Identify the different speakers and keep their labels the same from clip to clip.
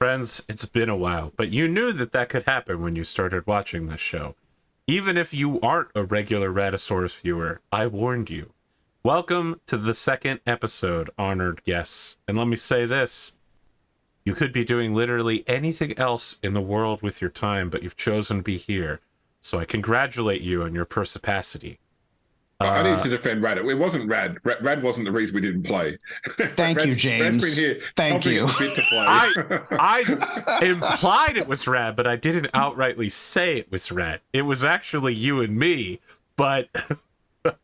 Speaker 1: Friends, it's been a while, but you knew that that could happen when you started watching this show. Even if you aren't a regular Raddosaurus viewer, I warned you. Welcome to the second episode, honored guests. And let me say this. You could be doing literally anything else in the world with your time, but you've chosen to be here. So I congratulate you on your perspicacity.
Speaker 2: I need to defend Rad. It wasn't Rad. Rad wasn't the reason we didn't play.
Speaker 3: Thank you, James.
Speaker 2: Rad's been here
Speaker 3: Thank you.
Speaker 2: a bit to play.
Speaker 1: I implied it was Rad, but I didn't outrightly say it was Rad. It was actually you and me, but...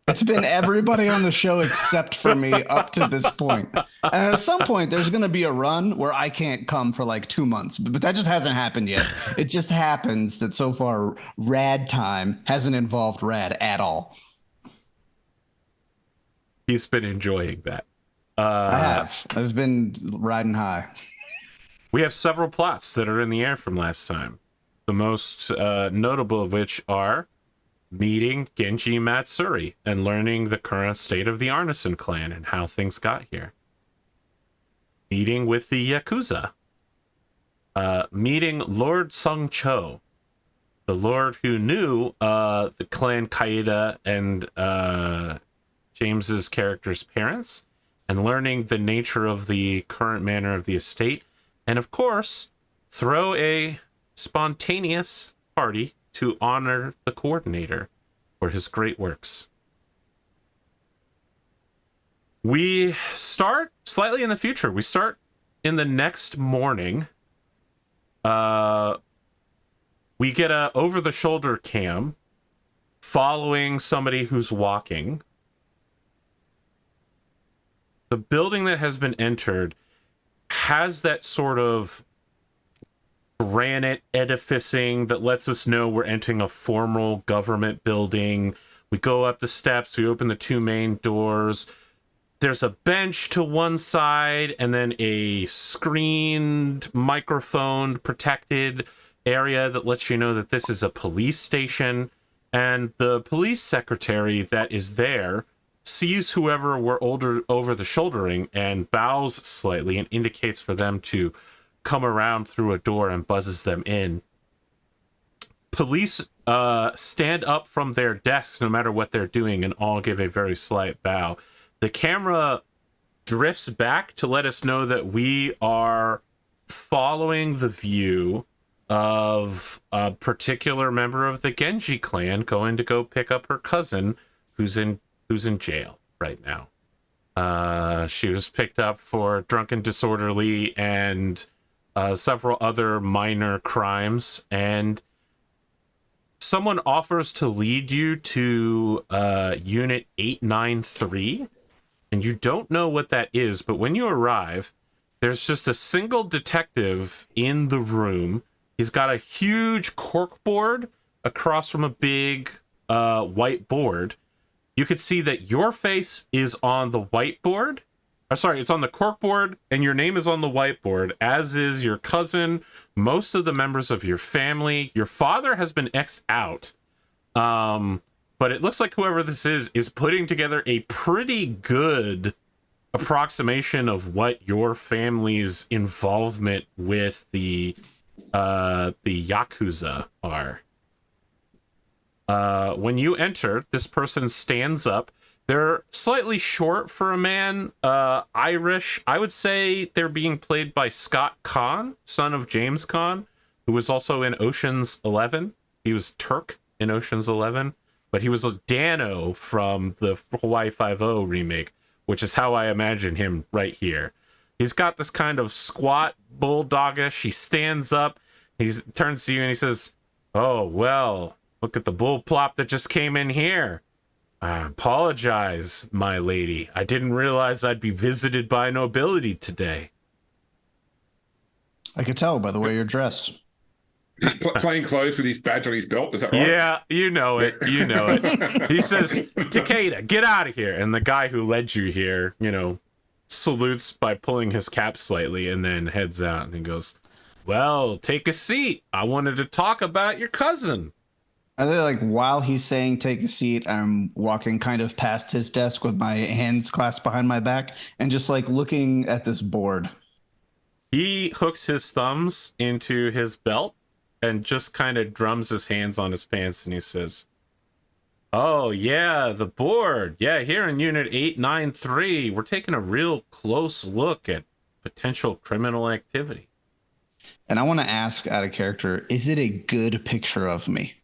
Speaker 3: It's been everybody on the show except for me up to this point. And at some point, there's going to be a run where I can't come for like 2 months, but that just hasn't happened yet. It just happens that so far, Rad time hasn't involved Rad at all.
Speaker 1: He's been enjoying that.
Speaker 3: I have. I've been riding high.
Speaker 1: We have several plots that are in the air from last time. The most notable of which are meeting Genji Matsuri and learning the current state of the Arnsson clan and how things got here. Meeting with the Yakuza. Meeting Lord Sung Cho, the lord who knew the clan Kyeda and James's character's parents, and learning the nature of the current manner of the estate, and of course, throw a spontaneous party to honor the coordinator for his great works. We start slightly in the future. We start in the next morning. We get a over-the-shoulder cam following somebody who's walking. The building that has been entered has that sort of granite edificing that lets us know we're entering a formal government building. We go up the steps, we open the two main doors. There's a bench to one side and then a screened, microphone protected area that lets you know that this is a police station. And the police secretary that is there sees whoever we're over the shouldering and bows slightly and indicates for them to come around through a door and buzzes them in. Police stand up from their desks no matter what they're doing and all give a very slight bow. The camera drifts back to let us know that we are following the view of a particular member of the Genji clan going to go pick up her cousin who's in jail right now. She was picked up for drunken disorderly and several other minor crimes, and someone offers to lead you to Unit 893, and you don't know what that is, but when you arrive, there's just a single detective in the room. He's got a huge corkboard across from a big white board. You could see that your face is on the whiteboard. It's on the corkboard, and your name is on the whiteboard, as is your cousin, most of the members of your family. Your father has been X'd out. But it looks like whoever this is putting together a pretty good approximation of what your family's involvement with the Yakuza are. When you enter, this person stands up. They're slightly short for a man, Irish. I would say they're being played by Scott Kahn, son of James Kahn, who was also in Ocean's 11. He was Turk in Ocean's 11, but he was a Dano from the Hawaii Five-0 remake, which is how I imagine him right here. He's got this kind of squat, bulldogish. He stands up, he turns to you and he says, "Oh, well, look at the bull plop that just came in here. I apologize, my lady. I didn't realize I'd be visited by nobility today."
Speaker 3: I could tell by the way you're dressed.
Speaker 2: Plain clothes with his badge on his belt, is that right?
Speaker 1: Yeah, you know it. You know it. He says, "Takeda, get out of here." And the guy who led you here, salutes by pulling his cap slightly and then heads out. And he goes, "Well, take a seat. I wanted to talk about your cousin."
Speaker 3: I think, like, while he's saying take a seat, I'm walking kind of past his desk with my hands clasped behind my back and just like looking at this board.
Speaker 1: He hooks his thumbs into his belt and just kind of drums his hands on his pants, and he says, "Oh, yeah, the board. Yeah, here in Unit 893, we're taking a real close look at potential criminal activity."
Speaker 3: And I want to ask out of character, is it a good picture of me?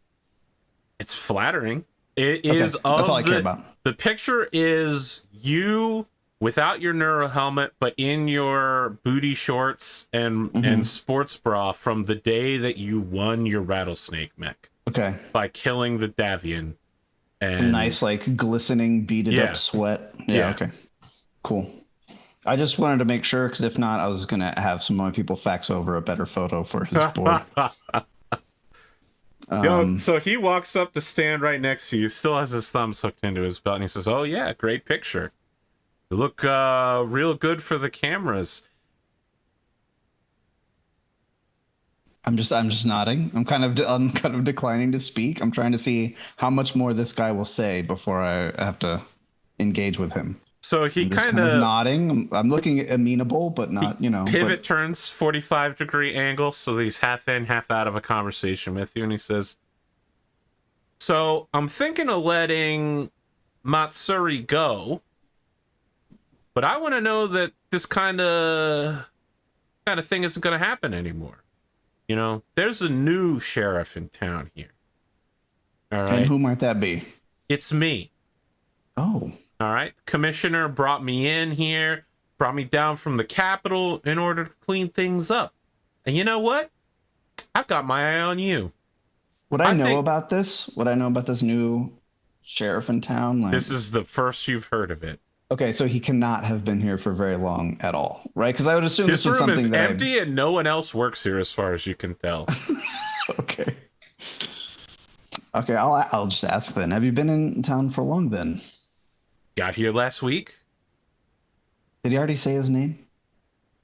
Speaker 1: It's flattering. It
Speaker 3: Okay,
Speaker 1: is of
Speaker 3: that's all I care about.
Speaker 1: The picture is you without your neuro helmet, but in your booty shorts and sports bra from the day that you won your rattlesnake mech.
Speaker 3: Okay.
Speaker 1: By killing the Davian. And
Speaker 3: Some nice, like, glistening, beaded up sweat. Yeah, okay. Cool. I just wanted to make sure, because if not, I was going to have some more people fax over a better photo for his board.
Speaker 1: So he walks up to stand right next to you, still has his thumbs hooked into his belt, and he says, "Oh, yeah, great picture. You look real good for the cameras."
Speaker 3: I'm just nodding. I'm kind of declining to speak. I'm trying to see how much more this guy will say before I have to engage with him.
Speaker 1: So he
Speaker 3: kind of nodding. I'm looking amenable, but not,
Speaker 1: Pivot turns 45-degree angle, so he's half in, half out of a conversation with you, and he says, "So I'm thinking of letting Matsuri go, but I want to know that this kind of thing isn't going to happen anymore. There's a new sheriff in town here. All right.
Speaker 3: And who might that be?"
Speaker 1: "It's me."
Speaker 3: "Oh.
Speaker 1: All right. Commissioner brought me in here, brought me down from the capital in order to clean things up. And you know what? I've got my eye on you."
Speaker 3: Would I know about this? Would I know about this new sheriff in town? Like,
Speaker 1: this is the first you've heard of it.
Speaker 3: Okay, so he cannot have been here for very long at all, right? Because I would assume
Speaker 1: this
Speaker 3: is
Speaker 1: room
Speaker 3: something
Speaker 1: is
Speaker 3: that
Speaker 1: empty and no one else works here, as far as you can tell.
Speaker 3: Okay. Okay, I'll just ask then. Have you been in town for long then?
Speaker 1: Got here last week.
Speaker 3: Did he already say his name?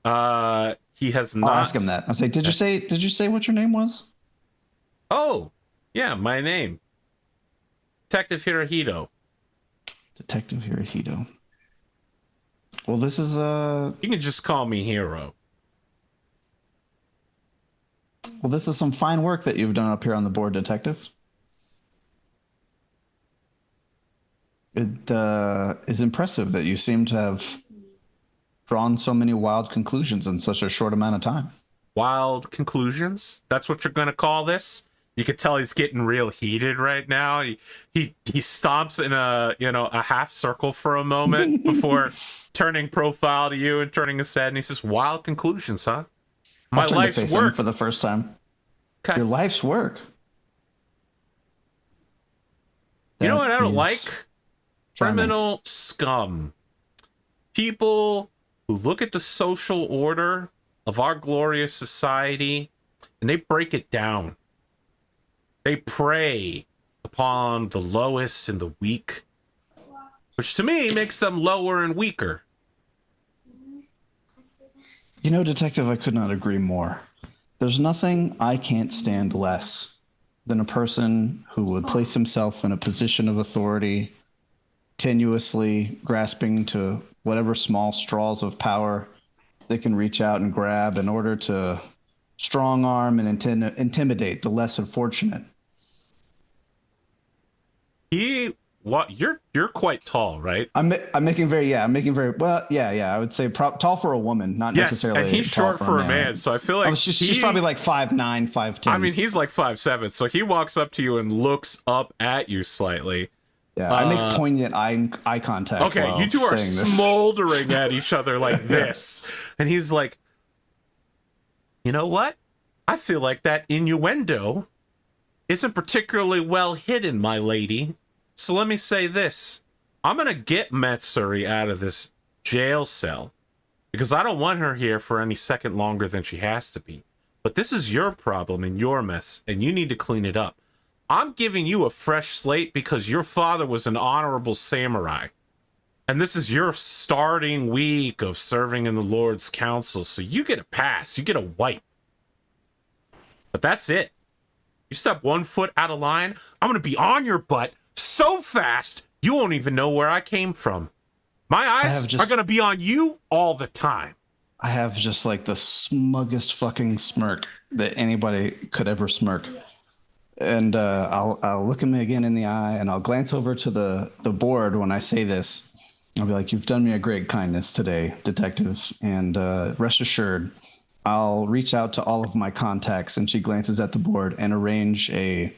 Speaker 1: He has not.
Speaker 3: I'll ask him that. I'll say, did you say what your name was?
Speaker 1: Oh, yeah, my name. Detective Hirohito.
Speaker 3: Detective Hirohito. Well, this is
Speaker 1: You can just call me Hiro.
Speaker 3: Well, this is some fine work that you've done up here on the board, Detective. It is impressive that you seem to have drawn so many wild conclusions in such a short amount of time.
Speaker 1: Wild conclusions? That's what you're going to call this? You can tell he's getting real heated right now. He stomps in a half circle for a moment before turning profile to you and turning his head, and he says, "Wild conclusions, huh? My life's work."
Speaker 3: For the first time.
Speaker 1: Okay.
Speaker 3: Your life's work.
Speaker 1: You know what I don't like? Criminal scum. People who look at the social order of our glorious society and they break it down. They prey upon the lowest and the weak, which to me makes them lower and weaker.
Speaker 3: You know, Detective, I could not agree more. There's nothing I can't stand less than a person who would place himself in a position of authority, tenuously grasping to whatever small straws of power they can reach out and grab in order to strong arm and intimidate the less unfortunate.
Speaker 1: You're quite tall, right?
Speaker 3: I'm making very well. Yeah. I would say tall for a woman, not necessarily.
Speaker 1: And he's short for a man, so I feel like
Speaker 3: she's probably like 5'9", 5'10".
Speaker 1: I mean, he's like 5'7", so he walks up to you and looks up at you slightly.
Speaker 3: Yeah, I make poignant eye contact.
Speaker 1: Okay, you two are smoldering at each other like this, and he's like, "You know what? I feel like that innuendo isn't particularly well hidden, my lady. So let me say this. I'm going to get Matsuri out of this jail cell because I don't want her here for any second longer than she has to be. But this is your problem and your mess, and you need to clean it up. I'm giving you a fresh slate because your father was an honorable samurai. And this is your starting week of serving in the Lord's Council, so you get a pass. You get a wipe. But that's it. You step 1 foot out of line, I'm going to be on your butt so fast, you won't even know where I came from. My eyes are going to be on you all the time."
Speaker 3: I have just like the smuggest fucking smirk that anybody could ever smirk. And I'll look him again in the eye, and I'll glance over to the board when I say this. I'll be like, "You've done me a great kindness today, detective, and rest assured, I'll reach out to all of my contacts." And she glances at the board and arrange a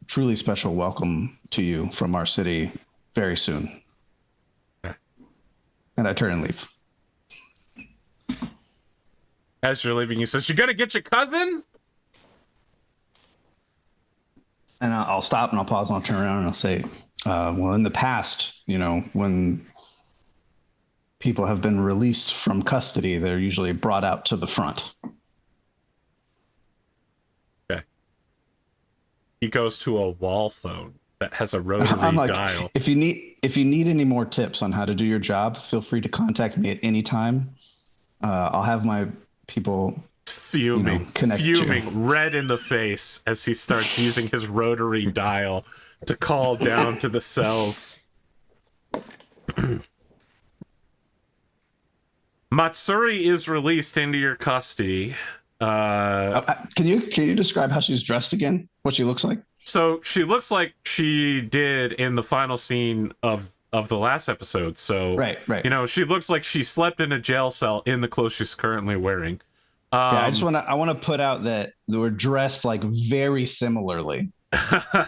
Speaker 3: truly special welcome to you from our city very soon. And I turn and leave.
Speaker 1: As you're leaving, he says, "You gonna get your cousin?"
Speaker 3: And I'll stop and I'll pause and I'll turn around and I'll say, well, in the past, you know, when people have been released from custody, they're usually brought out to the front.
Speaker 1: Okay. He goes to a wall phone that has a rotary dial.
Speaker 3: If you need any more tips on how to do your job, feel free to contact me at any time. I'll have my people
Speaker 1: fuming, red in the face as he starts using his rotary dial to call down to the cells. Matsuri is released into your custody.
Speaker 3: Can you describe how she's dressed again? What she looks like?
Speaker 1: So she looks like she did in the final scene of the last episode. So
Speaker 3: right.
Speaker 1: You know, she looks like she slept in a jail cell in the clothes she's currently wearing.
Speaker 3: I want to put out that we're dressed like very similarly. I'm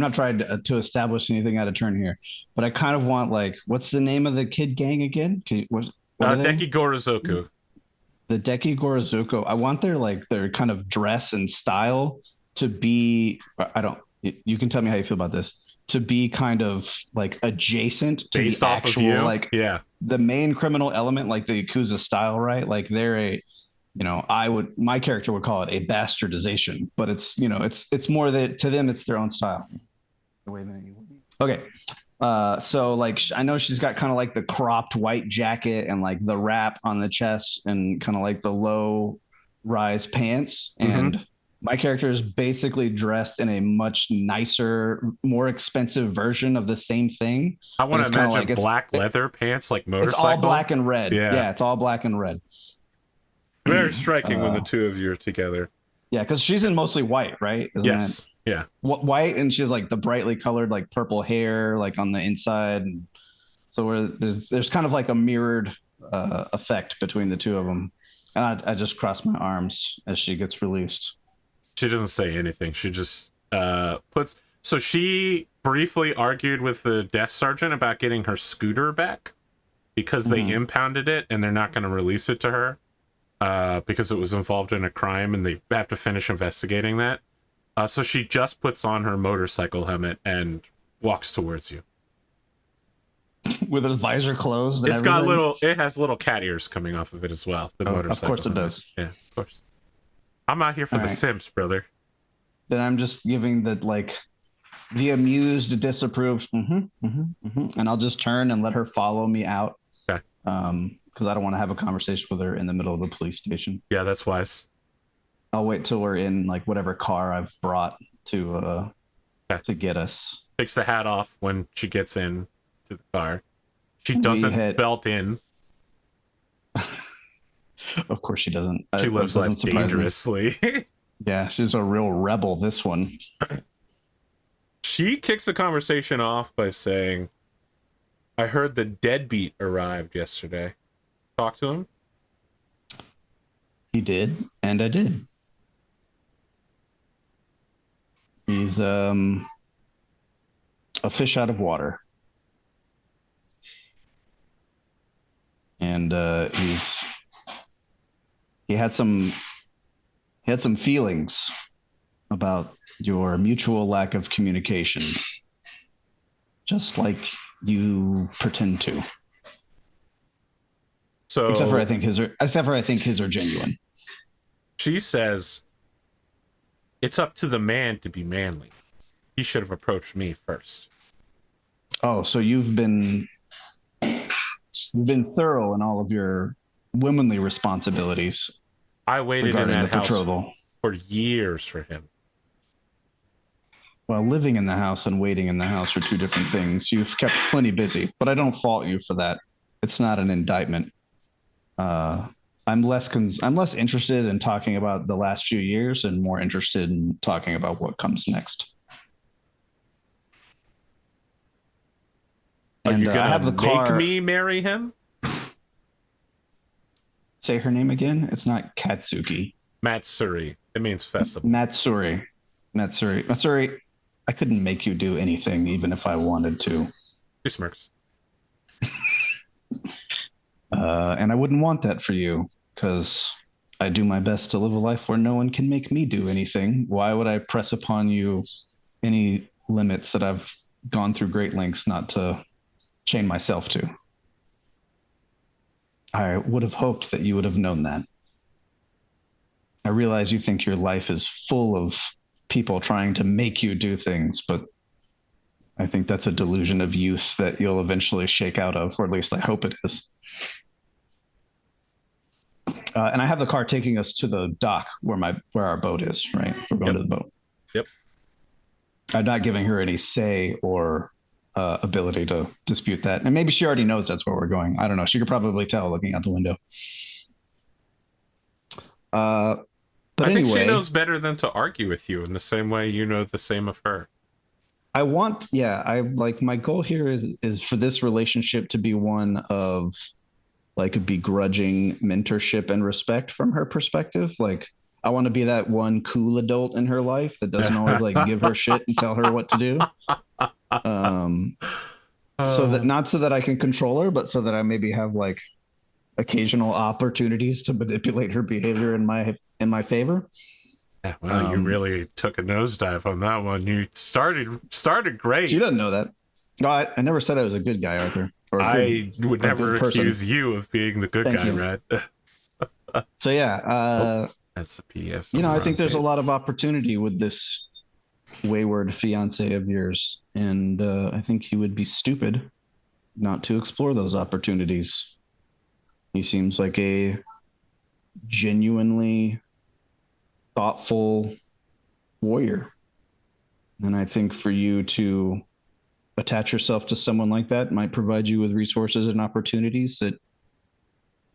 Speaker 3: not trying to establish anything out of turn here, but I kind of want, like, what's the name of the kid gang again?
Speaker 1: Deki Gorozoku.
Speaker 3: The Deki Gorozoku. I want their kind of dress and style to be, you can tell me how you feel about this, to be kind of like adjacent to
Speaker 1: based
Speaker 3: the
Speaker 1: off
Speaker 3: actual,
Speaker 1: of you.
Speaker 3: like,
Speaker 1: yeah,
Speaker 3: the main criminal element, like the Yakuza style, right? Like they're a, you know, my character would call it a bastardization, but it's, you know, it's more that to them, it's their own style. Wait a minute. Okay. So like, I know she's got kind of like the cropped white jacket and like the wrap on the chest and kind of like the low rise pants. And my character is basically dressed in a much nicer, more expensive version of the same thing.
Speaker 1: I want to imagine like black leather pants, like motorcycle.
Speaker 3: It's all black and red.
Speaker 1: Yeah,
Speaker 3: it's all black and red.
Speaker 1: Very striking when the two of you are together.
Speaker 3: Yeah, because she's in mostly white, right?
Speaker 1: Yes. Yeah.
Speaker 3: White, and she's like the brightly colored, like purple hair, like on the inside. And so there's kind of like a mirrored effect between the two of them. And I just cross my arms as she gets released.
Speaker 1: She doesn't say anything. She just puts. So she briefly argued with the desk sergeant about getting her scooter back because they impounded it and they're not going to release it to her because it was involved in a crime and they have to finish investigating that. So she just puts on her motorcycle helmet and walks towards you
Speaker 3: with her visor closed.
Speaker 1: It has little cat ears coming off of it as well. The motorcycle.
Speaker 3: Of course it does.
Speaker 1: Yeah, of course. I'm out here for the Sims, brother.
Speaker 3: Then I'm just giving the amused, disapproved, and I'll just turn and let her follow me out.
Speaker 1: Okay.
Speaker 3: Because I don't want to have a conversation with her in the middle of the police station.
Speaker 1: Yeah, that's wise.
Speaker 3: I'll wait till we're in like whatever car I've brought to get us.
Speaker 1: Takes the hat off when she gets in to the car. She doesn't belt in.
Speaker 3: Of course she doesn't.
Speaker 1: She lives life dangerously.
Speaker 3: Yeah, she's a real rebel, this one.
Speaker 1: She kicks the conversation off by saying, I heard the deadbeat arrived yesterday. Talk to him?
Speaker 3: He did, and I did. He's a fish out of water. And he had some feelings about your mutual lack of communication, just like you pretend to.
Speaker 1: So
Speaker 3: except for I think his are genuine.
Speaker 1: She says, it's up to the man to be manly. He should have approached me first.
Speaker 3: Oh, so you've been thorough in all of your womanly responsibilities.
Speaker 1: I waited in that house for years for him.
Speaker 3: Well, living in the house and waiting in the house are two different things. You've kept plenty busy, but I don't fault you for that. It's not an indictment. I'm less interested in talking about the last few years and more interested in talking about what comes next.
Speaker 1: Are you
Speaker 3: I have
Speaker 1: gonna
Speaker 3: the
Speaker 1: make
Speaker 3: car.
Speaker 1: me marry him?
Speaker 3: Say her name again. It's not Katsuki.
Speaker 1: Matsuri. It means festival.
Speaker 3: Matsuri. Matsuri. I couldn't make you do anything, even if I wanted to.
Speaker 1: She smirks.
Speaker 3: And I wouldn't want that for you, because I do my best to live a life where no one can make me do anything. Why would I press upon you any limits that I've gone through great lengths not to chain myself to? I would have hoped that you would have known that. I realize you think your life is full of people trying to make you do things, but I think that's a delusion of youth that you'll eventually shake out of, or at least I hope it is. And I have the car taking us to the dock where our boat is, right? We're going to the boat.
Speaker 1: Yep.
Speaker 3: I'm not giving her any say or ability to dispute that. And maybe she already knows that's where we're going. I don't know. She could probably tell looking out the window. But
Speaker 1: I think
Speaker 3: anyway,
Speaker 1: she knows better than to argue with you in the same way you know the same of her.
Speaker 3: I like my goal here is for this relationship to be one of like a begrudging mentorship and respect from her perspective. Like I want to be that one cool adult in her life that doesn't always like give her shit and tell her what to do. So that I can control her, but so that I maybe have like occasional opportunities to manipulate her behavior in my favor.
Speaker 1: Wow, you really took a nosedive on that one. You started great.
Speaker 3: She doesn't know that. No, I never said I was a good guy, Arthur.
Speaker 1: I would never accuse you of being the good guy, Red.
Speaker 3: So yeah,
Speaker 1: that's the PDF.
Speaker 3: I think there's a lot of opportunity with this wayward fiance of yours, and I think you would be stupid not to explore those opportunities. He seems like a genuinely thoughtful warrior. And I think for you to attach yourself to someone like that might provide you with resources and opportunities that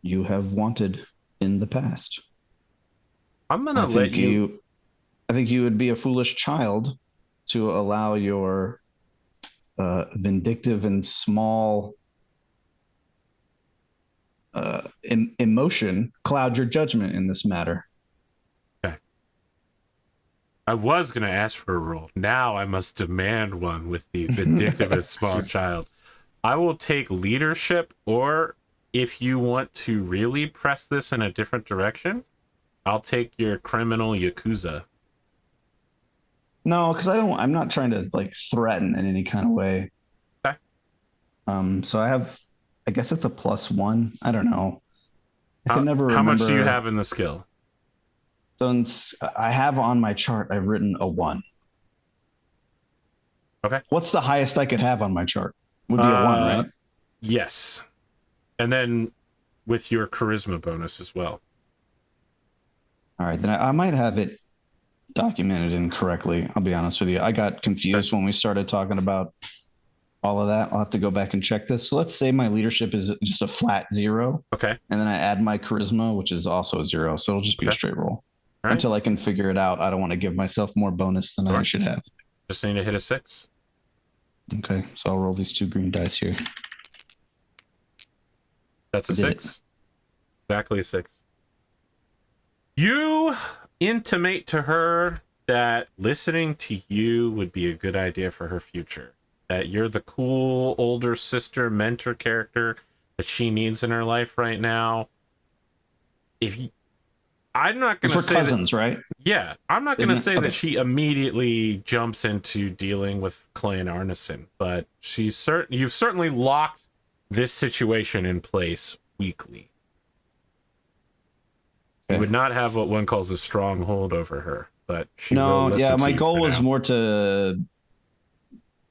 Speaker 3: you have wanted in the past.
Speaker 1: I'm going to let you...
Speaker 3: I think you would be a foolish child to allow your vindictive and small emotion cloud your judgment in this matter.
Speaker 1: Okay. I was going to ask for a roll. Now I must demand one with the vindictive and small child. I will take leadership, or if you want to really press this in a different direction, I'll take your criminal Yakuza.
Speaker 3: No, because I'm not trying to like threaten in any kind of way.
Speaker 1: Okay.
Speaker 3: So I guess it's a +1. I don't know. I can never remember.
Speaker 1: How much do you have in the skill?
Speaker 3: So I have on my chart, I've written a 1.
Speaker 1: Okay.
Speaker 3: What's the highest I could have on my chart? Would be a 1, right?
Speaker 1: Yes. And then with your charisma bonus as well.
Speaker 3: All right, then I might have it documented incorrectly. I'll be honest with you. I got confused when we started talking about all of that. I'll have to go back and check this. So let's say my leadership is just a flat 0.
Speaker 1: Okay.
Speaker 3: And then I add my charisma, which is also a 0. So it'll just be a straight roll.
Speaker 1: Right.
Speaker 3: Until I can figure it out. I don't want to give myself more bonus than I should have.
Speaker 1: Just need to hit a 6.
Speaker 3: Okay. So I'll roll these 2 green dice here.
Speaker 1: That's a 6. Exactly a 6. You intimate to her that listening to you would be a good idea for her future. That you're the cool older sister mentor character that she needs in her life right now. I'm not going to say
Speaker 3: cousins, right?
Speaker 1: Yeah, I'm not going to say that she immediately jumps into dealing with Clan Arnsson, but you've certainly locked this situation in place weekly. You would not have what one calls a stronghold over her, but she will listen to
Speaker 3: my
Speaker 1: you
Speaker 3: goal was
Speaker 1: now.
Speaker 3: more to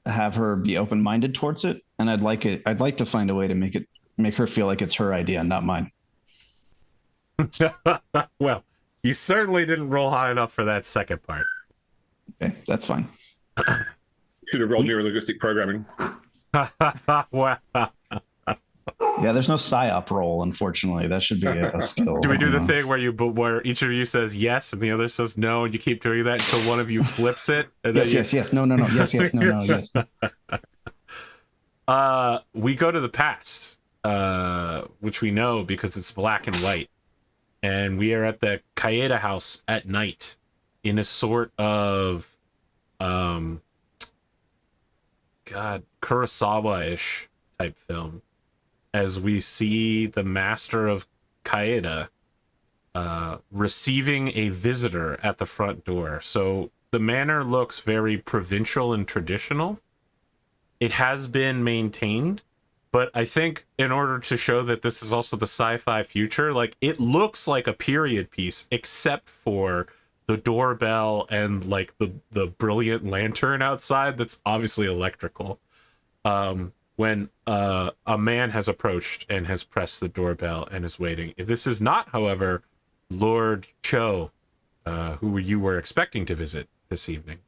Speaker 3: have her be open-minded towards it, and I'd like to find a way to make her feel like it's her idea, not mine.
Speaker 1: Well, you certainly didn't roll high enough for that second part.
Speaker 3: Okay, that's fine.
Speaker 2: Should have rolled neuro-linguistic programming.
Speaker 1: Wow.
Speaker 3: Yeah, there's no psyop roll, unfortunately. That should be a skill.
Speaker 1: Do we do the thing where each of you says yes and the other says no, and you keep doing that until one of you flips it? And
Speaker 3: Yes. No. Yes. No. Yes.
Speaker 1: We go to the past, which we know because it's black and white, and we are at the Kyeda house at night in a sort of Kurosawa-ish type film, as we see the master of Kyeda receiving a visitor at the front door. So the manor looks very provincial and traditional. It has been maintained, but I think in order to show that this is also the sci-fi future, like, it looks like a period piece, except for the doorbell and like the brilliant lantern outside that's obviously electrical. When a man has approached and has pressed the doorbell and is waiting. This is not, however, Lord Cho, who you were expecting to visit this evening.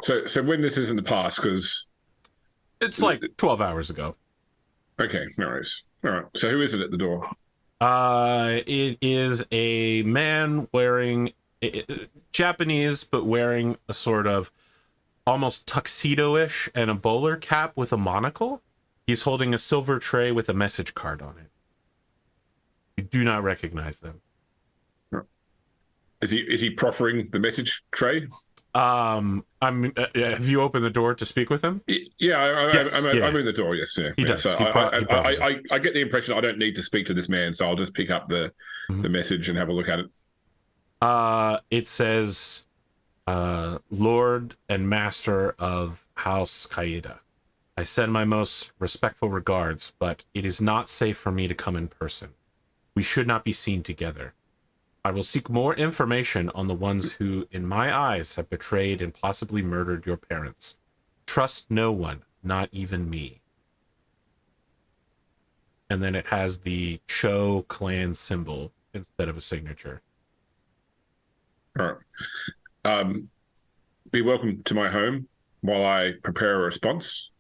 Speaker 2: So when this is in the past, because
Speaker 1: it's like 12 hours ago.
Speaker 2: Okay, no worries. All right. So who is it at the door?
Speaker 1: It is a man wearing Japanese, but wearing a sort of almost tuxedo-ish and a bowler cap with a monocle. He's holding a silver tray with a message card on it. You do not recognize them.
Speaker 2: Is he proffering the message tray?
Speaker 1: Have you opened the door to speak with him?
Speaker 2: Yeah, I'm in the door. Yes, yeah.
Speaker 1: He does.
Speaker 2: So
Speaker 1: He
Speaker 2: I get the impression I don't need to speak to this man, so I'll just pick up the message and have a look at it.
Speaker 1: It says, Lord and Master of House Kyeda, I send my most respectful regards, but it is not safe for me to come in person. We should not be seen together. I will seek more information on the ones who, in my eyes, have betrayed and possibly murdered your parents. Trust no one, not even me. And then it has the Cho clan symbol instead of a signature.
Speaker 2: All right. Be welcome to my home while I prepare a response.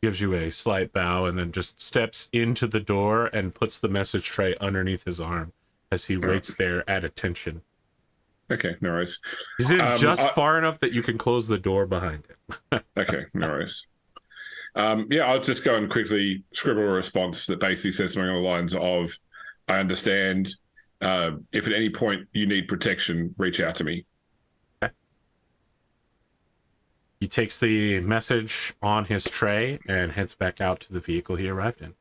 Speaker 1: Gives you a slight bow and then just steps into the door and puts the message tray underneath his arm as he waits there at attention.
Speaker 2: Okay, no worries.
Speaker 1: He's in just far enough that you can close the door behind him.
Speaker 2: Okay, no worries. I'll just go and quickly scribble a response that basically says something along the lines of, I understand. If at any point you need protection, reach out to me.
Speaker 1: Okay. He takes the message on his tray and heads back out to the vehicle he arrived in.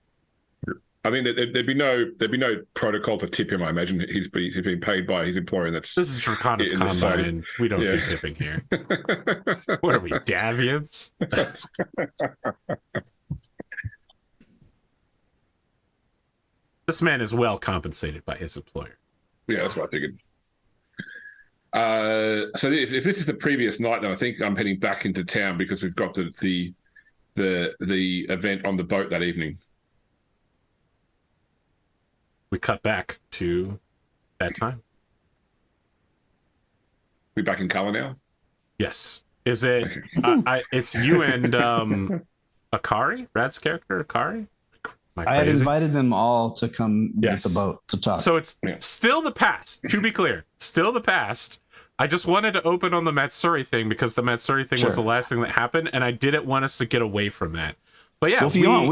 Speaker 2: I think that there'd be no protocol to tip him. I imagine he's being paid by his employer. And this
Speaker 1: is Draconis Combine. We don't do tipping here. What are we, Davians? This man is well compensated by his employer.
Speaker 2: Yeah, that's what I figured. So if this is the previous night, then I think I'm heading back into town because we've got the event on the boat that evening.
Speaker 1: We cut back to that time.
Speaker 2: We back in color now?
Speaker 1: Yes. Is it? Okay. It's you and Akari, Rad's character, Akari.
Speaker 3: I had invited them all to come get the boat to talk.
Speaker 1: So it's still the past. To be clear, still the past. I just wanted to open on the Matsuri thing because the Matsuri thing was the last thing that happened, and I didn't want us to get away from that. But yeah,
Speaker 3: if you want,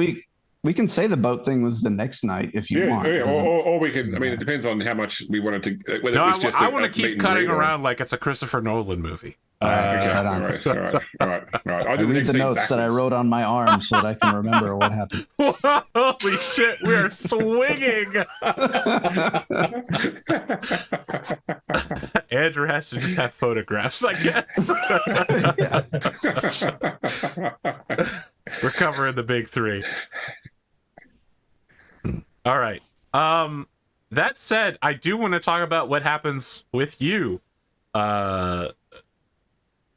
Speaker 3: we can say the boat thing was the next night if you want.
Speaker 2: Yeah, or we can. I mean, it depends on how much we wanted to. Whether it's just
Speaker 1: I want to keep cutting around like it's a Christopher Nolan movie.
Speaker 2: Okay. All right.
Speaker 3: I read the notes that I wrote on my arm so that I can remember what happened.
Speaker 1: Holy shit, we are swinging. Andrew has to just have photographs, I guess. We're covering the big three. All right. That said, I do want to talk about what happens with you.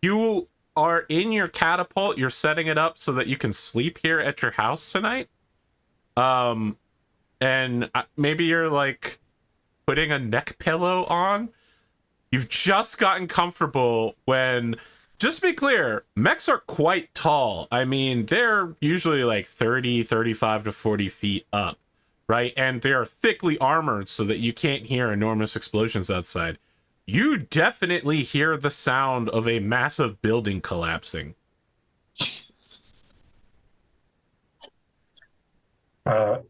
Speaker 1: You are in your catapult. You're setting it up so that you can sleep here at your house tonight. And maybe you're like putting a neck pillow on. You've just gotten comfortable when Just to be clear, mechs are quite tall. I mean, they're usually like 30, 35 to 40 feet up, right? And they're thickly armored so that you can't hear enormous explosions outside. You definitely hear the sound of a massive building collapsing.
Speaker 3: Jesus.
Speaker 4: I'm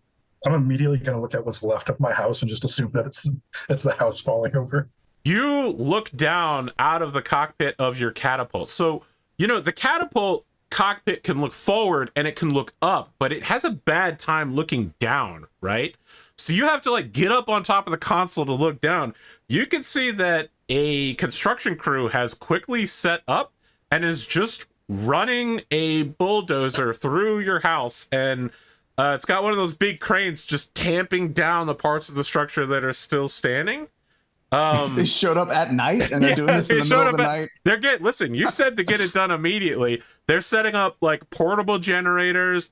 Speaker 4: immediately going to look at what's left of my house and just assume that it's the house falling over.
Speaker 1: You look down out of the cockpit of your catapult. So, you know, the catapult cockpit can look forward and it can look up, but it has a bad time looking down, right? So you have to like get up on top of the console to look down. You can see that a construction crew has quickly set up and is just running a bulldozer through your house, and it's got one of those big cranes just tamping down the parts of the structure that are still standing.
Speaker 3: They showed up at night and they're doing this in the middle of the night.
Speaker 1: Listen, you said to get it done immediately. They're setting up like portable generators,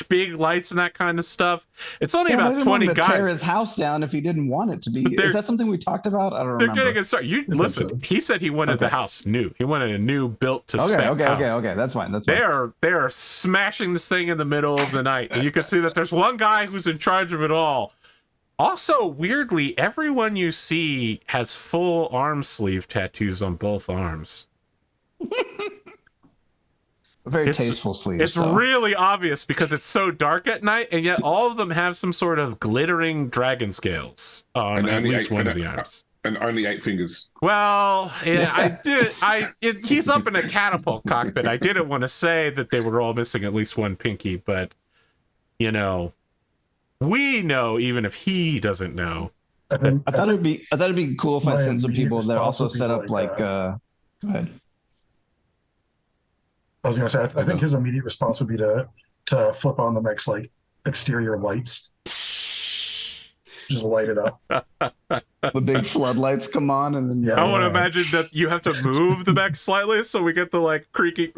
Speaker 1: big lights and that kind of stuff. It's only about 20 guys.
Speaker 3: Tear his house down if he didn't want it to be. Is that something we talked about? I don't remember.
Speaker 1: They're getting it started. Listen, he said he wanted the house new. He wanted a new built to spec house.
Speaker 3: Okay. That's fine. That's fine.
Speaker 1: They are smashing this thing in the middle of the night. And you can see that there's one guy who's in charge of it all. Also, weirdly, everyone you see has full arm sleeve tattoos on both arms.
Speaker 3: Very tasteful sleeves.
Speaker 1: It's really obvious because it's so dark at night, and yet all of them have some sort of glittering dragon scales on at least one of the arms.
Speaker 2: And only 8 fingers.
Speaker 1: Well, yeah, he's up in a catapult cockpit. I didn't want to say that they were all missing at least one pinky, but, you know, we know even if he doesn't know.
Speaker 3: I thought it'd be cool if I sent some people that also set up like go ahead.
Speaker 4: I was gonna say I think his immediate response would be to flip on the mech's like exterior lights. Just light it up.
Speaker 3: The big floodlights come on, and then
Speaker 1: I want to imagine that you have to move the mech slightly so we get the like creaky.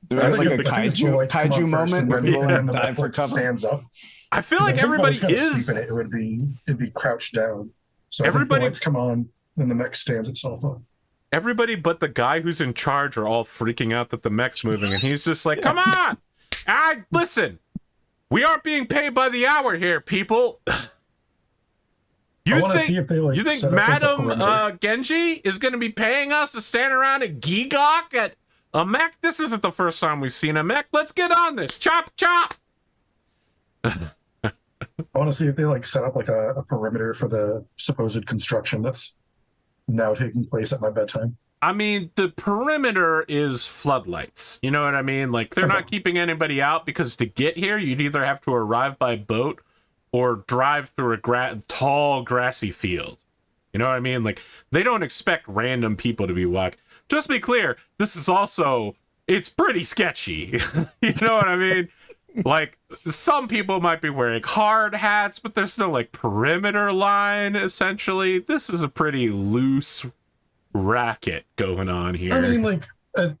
Speaker 3: There's like a kaiju moment where people like dive for cover.
Speaker 4: Stands up.
Speaker 1: I feel like everybody is.
Speaker 4: It'd be crouched down. So
Speaker 1: everybody
Speaker 4: the lights come on, then the mech stands itself up.
Speaker 1: Everybody but the guy who's in charge are all freaking out that the mech's moving, and he's just like, "Come on, listen, we aren't being paid by the hour here, people." You think Madam Genji is going to be paying us to stand around and geegawk at a mech? This isn't the first time we've seen a mech. Let's get on this. Chop, chop.
Speaker 4: I want to see if they like set up like a perimeter for the supposed construction that's now taking place at my bedtime.
Speaker 1: I mean, the perimeter is floodlights. You know what I mean? Like, they're not keeping anybody out because to get here, you'd either have to arrive by boat or drive through a tall, grassy field. You know what I mean? Like, they don't expect random people to be walking. Just to be clear, this is also, it's pretty sketchy. You know what I mean? Like, some people might be wearing hard hats, but there's no, like, perimeter line, essentially. This is a pretty loose racket going on here.
Speaker 4: I mean, like,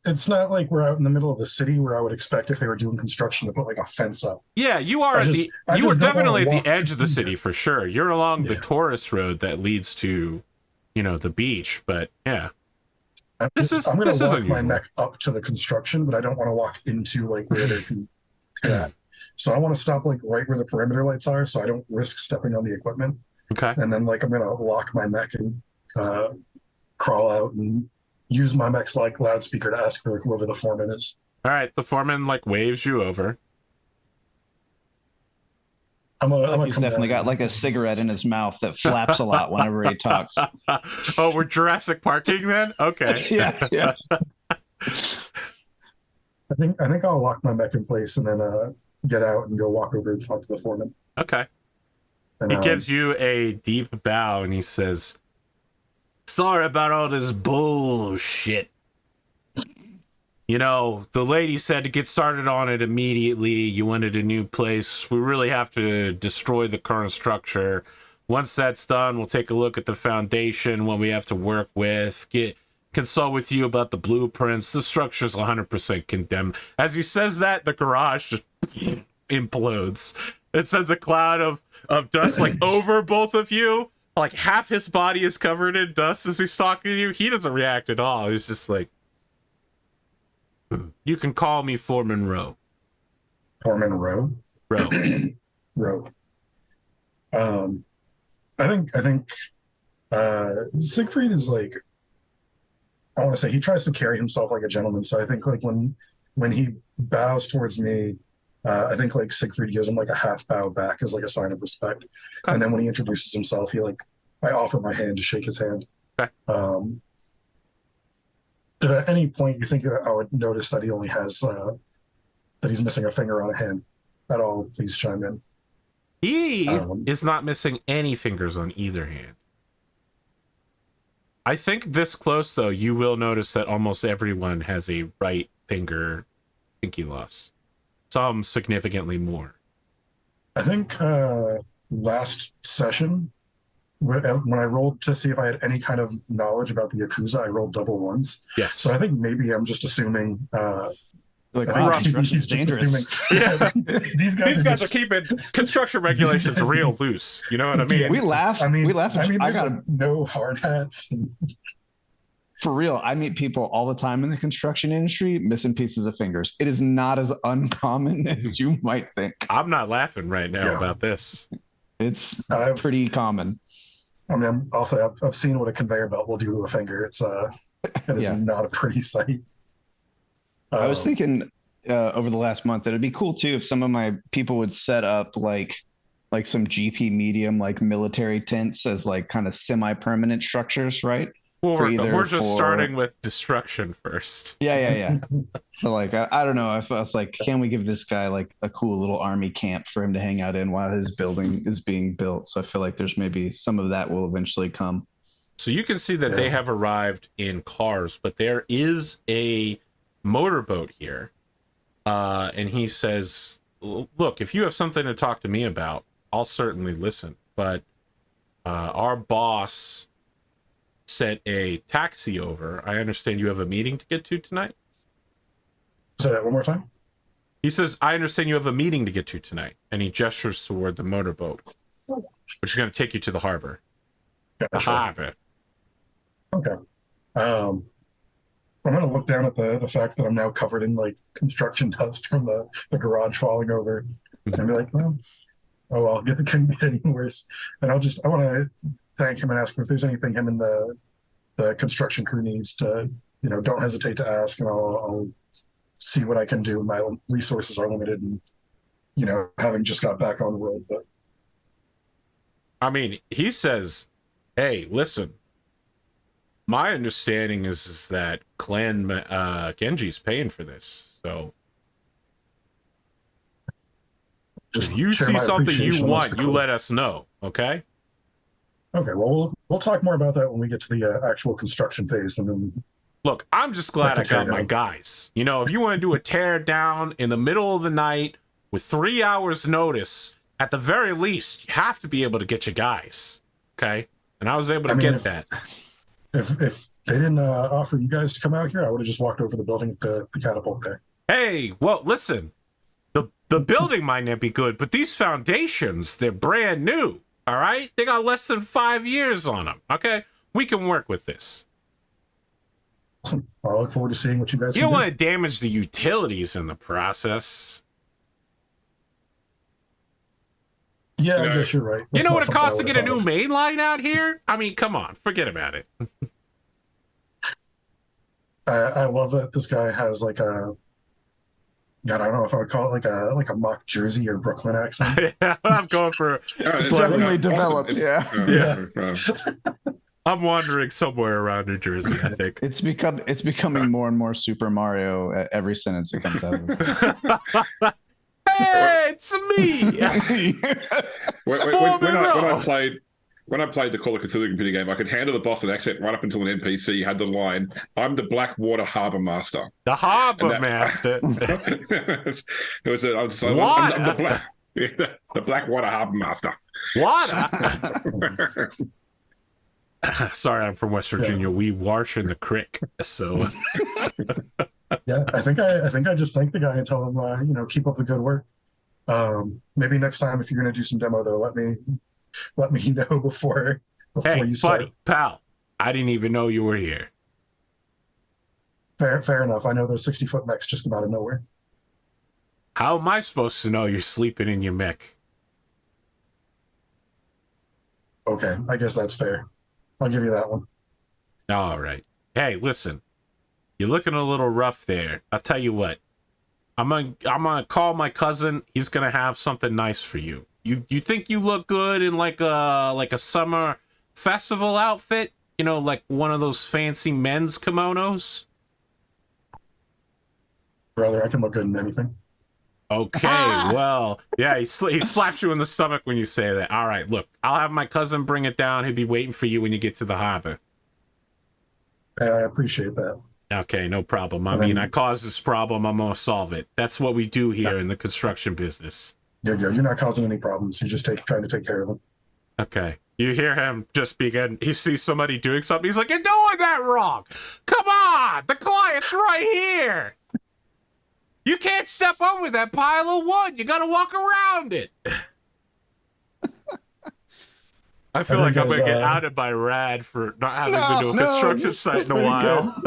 Speaker 4: it's not like we're out in the middle of the city where I would expect if they were doing construction to put, like, a fence up.
Speaker 1: Yeah, you are you are definitely at the edge of the city, for sure. You're along the tourist road that leads to, you know, the beach, but, yeah. This is unusual. I'm going to walk my mech
Speaker 4: up to the construction, but I don't want to walk into, like, where they can... Yeah. So I want to stop like right where the perimeter lights are, so I don't risk stepping on the equipment.
Speaker 1: Okay.
Speaker 4: And then like I'm gonna lock my mech and crawl out and use my mech's like loudspeaker to ask for whoever the foreman is.
Speaker 1: All right, the foreman like waves you over.
Speaker 3: He's definitely got like a cigarette in his mouth that flaps a lot whenever he talks.
Speaker 1: Oh, we're Jurassic Parking then? Okay.
Speaker 3: Yeah.
Speaker 4: I think I'll lock my mech in place and then get out and go walk over and talk to the foreman.
Speaker 1: Okay.
Speaker 4: And,
Speaker 1: he gives you a deep bow and he says, "Sorry about all this bullshit. You know, the lady said to get started on it immediately. You wanted a new place. We really have to destroy the current structure. Once that's done, we'll take a look at the foundation, what we have to work with, consult with you about the blueprints. The structure's 100% condemned." As he says that, the garage just implodes. It sends a cloud of dust like over both of you, like half his body is covered in dust as he's talking to you. He doesn't react at all. He's just like, you can call me Foreman Rowe.
Speaker 4: Foreman Rowe.
Speaker 1: Rowe.
Speaker 4: Rowe. I think Siegfried is like, I want to say he tries to carry himself like a gentleman. So I think like when he bows towards me, I think like Siegfried gives him like a half bow back as like a sign of respect. Okay. And then when he introduces himself, I offer my hand to shake his hand.
Speaker 1: Okay.
Speaker 4: If at any point you think I would notice that he only has that he's missing a finger on a hand at all, please chime in.
Speaker 1: He is not missing any fingers on either hand. I think this close, though, you will notice that almost everyone has a right finger pinky loss. Some significantly more.
Speaker 4: I think last session, when I rolled to see if I had any kind of knowledge about the Yakuza, I rolled double ones.
Speaker 1: Yes.
Speaker 4: So I think maybe I'm just assuming...
Speaker 3: like, wow, construction's dangerous.
Speaker 4: These
Speaker 1: guys are keeping construction regulations real loose. You know what I mean?
Speaker 3: We laugh. We laugh.
Speaker 4: I got no hard hats.
Speaker 3: For real, I meet people all the time in the construction industry missing pieces of fingers. It is not as uncommon as you might think.
Speaker 1: I'm not laughing right now about this.
Speaker 3: It's pretty common.
Speaker 4: I mean, I've seen what a conveyor belt will do to a finger. It is not a pretty sight.
Speaker 3: I was thinking over the last month that it'd be cool too if some of my people would set up like some GP medium like military tents as like kind of semi-permanent structures, right?
Speaker 1: Well, we're just starting with destruction first.
Speaker 3: Yeah. So like I don't know. I was like, can we give this guy like a cool little army camp for him to hang out in while his building is being built? So I feel like there's maybe some of that will eventually come.
Speaker 1: So you can see that they have arrived in cars, but there is a motorboat here. And he says, look, if you have something to talk to me about, I'll certainly listen. But our boss sent a taxi over. I understand you have a meeting to get to tonight.
Speaker 4: Say that one more time.
Speaker 1: He says, I understand you have a meeting to get to tonight. And he gestures toward the motorboat, which is going to take you to the harbor.
Speaker 4: Gotcha.
Speaker 1: The harbor.
Speaker 4: Okay. I'm going to look down at the fact that I'm now covered in like construction dust from the garage falling over and be like, well, oh well, it couldn't be any worse. And I want to thank him and ask him if there's anything him and the construction crew needs to, don't hesitate to ask, and I'll see what I can do. My resources are limited, and having just got back on the road. But
Speaker 1: I mean, he says, hey, listen, my understanding is that Clan Genji's paying for this, so if you see something you want, you let us know, okay?
Speaker 4: Okay, well, we'll talk more about that when we get to the actual construction phase. And then,
Speaker 1: look, I'm just glad I got my guys. If you want to do a tear down in the middle of the night with 3 hours notice, at the very least, you have to be able to get your guys, okay? And I was able to get that.
Speaker 4: If they didn't offer you guys to come out here, I would have just walked over the building with the catapult there.
Speaker 1: Hey, well, listen, the building might not be good, but these foundations, they're brand new. All right? They got less than 5 years on them. Okay? We can work with this.
Speaker 4: Awesome. I look forward to seeing what you guys
Speaker 1: You don't want to damage the utilities in the process.
Speaker 4: Yeah, I guess you're right.
Speaker 1: You know what it costs to get a new main line out here? I mean, come on. Forget about it.
Speaker 4: I love that this guy has like a... God, I don't know if I would call it like a mock Jersey or Brooklyn accent.
Speaker 1: Yeah, I'm going for
Speaker 3: it's definitely developed. Yeah.
Speaker 1: I'm wandering somewhere around New Jersey, I think.
Speaker 3: It's becoming more and more Super Mario at every sentence it comes out of.
Speaker 1: Hey, it's me.
Speaker 2: When I played the Call of Cthulhu computer game, I could handle the boss an accent right up until an NPC had the line, I'm the Blackwater Harbour Master.
Speaker 1: The Harbour Master.
Speaker 2: I'm the Blackwater Harbour Master.
Speaker 1: Water? Sorry, I'm from West Virginia. We wash in the creek, so...
Speaker 4: Yeah, I think I just thanked the guy and told him, keep up the good work. Maybe next time, if you're going to do some demo, though, let me know before before
Speaker 1: Hey,
Speaker 4: you start.
Speaker 1: buddy, pal, I didn't even know you were here.
Speaker 4: Fair enough. I know those 60-foot mechs just about out of nowhere.
Speaker 1: How am I supposed to know you're sleeping in your mech?
Speaker 4: Okay, I guess that's fair. I'll give you that one.
Speaker 1: All right. Hey, listen. You're looking a little rough there. I'll tell you what. I'm gonna call my cousin. He's gonna have something nice for you. You think you look good in like a summer festival outfit? You know, like one of those fancy men's kimonos?
Speaker 4: Brother, I can look good in anything.
Speaker 1: Okay, well, yeah, he slaps you in the stomach when you say that. All right, look, I'll have my cousin bring it down. He'll be waiting for you when you get to the harbor.
Speaker 4: I appreciate that.
Speaker 1: Okay, no problem. I mean, I caused this problem. I'm going to solve it. That's what we do here in the construction business.
Speaker 4: You're not causing any problems. You're just trying to take care of them.
Speaker 1: Okay. You hear him just begin. He sees somebody doing something. He's like, you're doing that wrong. Come on. The client's right here. You can't step over that pile of wood. You got to walk around it. I feel like I'm going to get outed by Rad for not having been to a construction site in a while.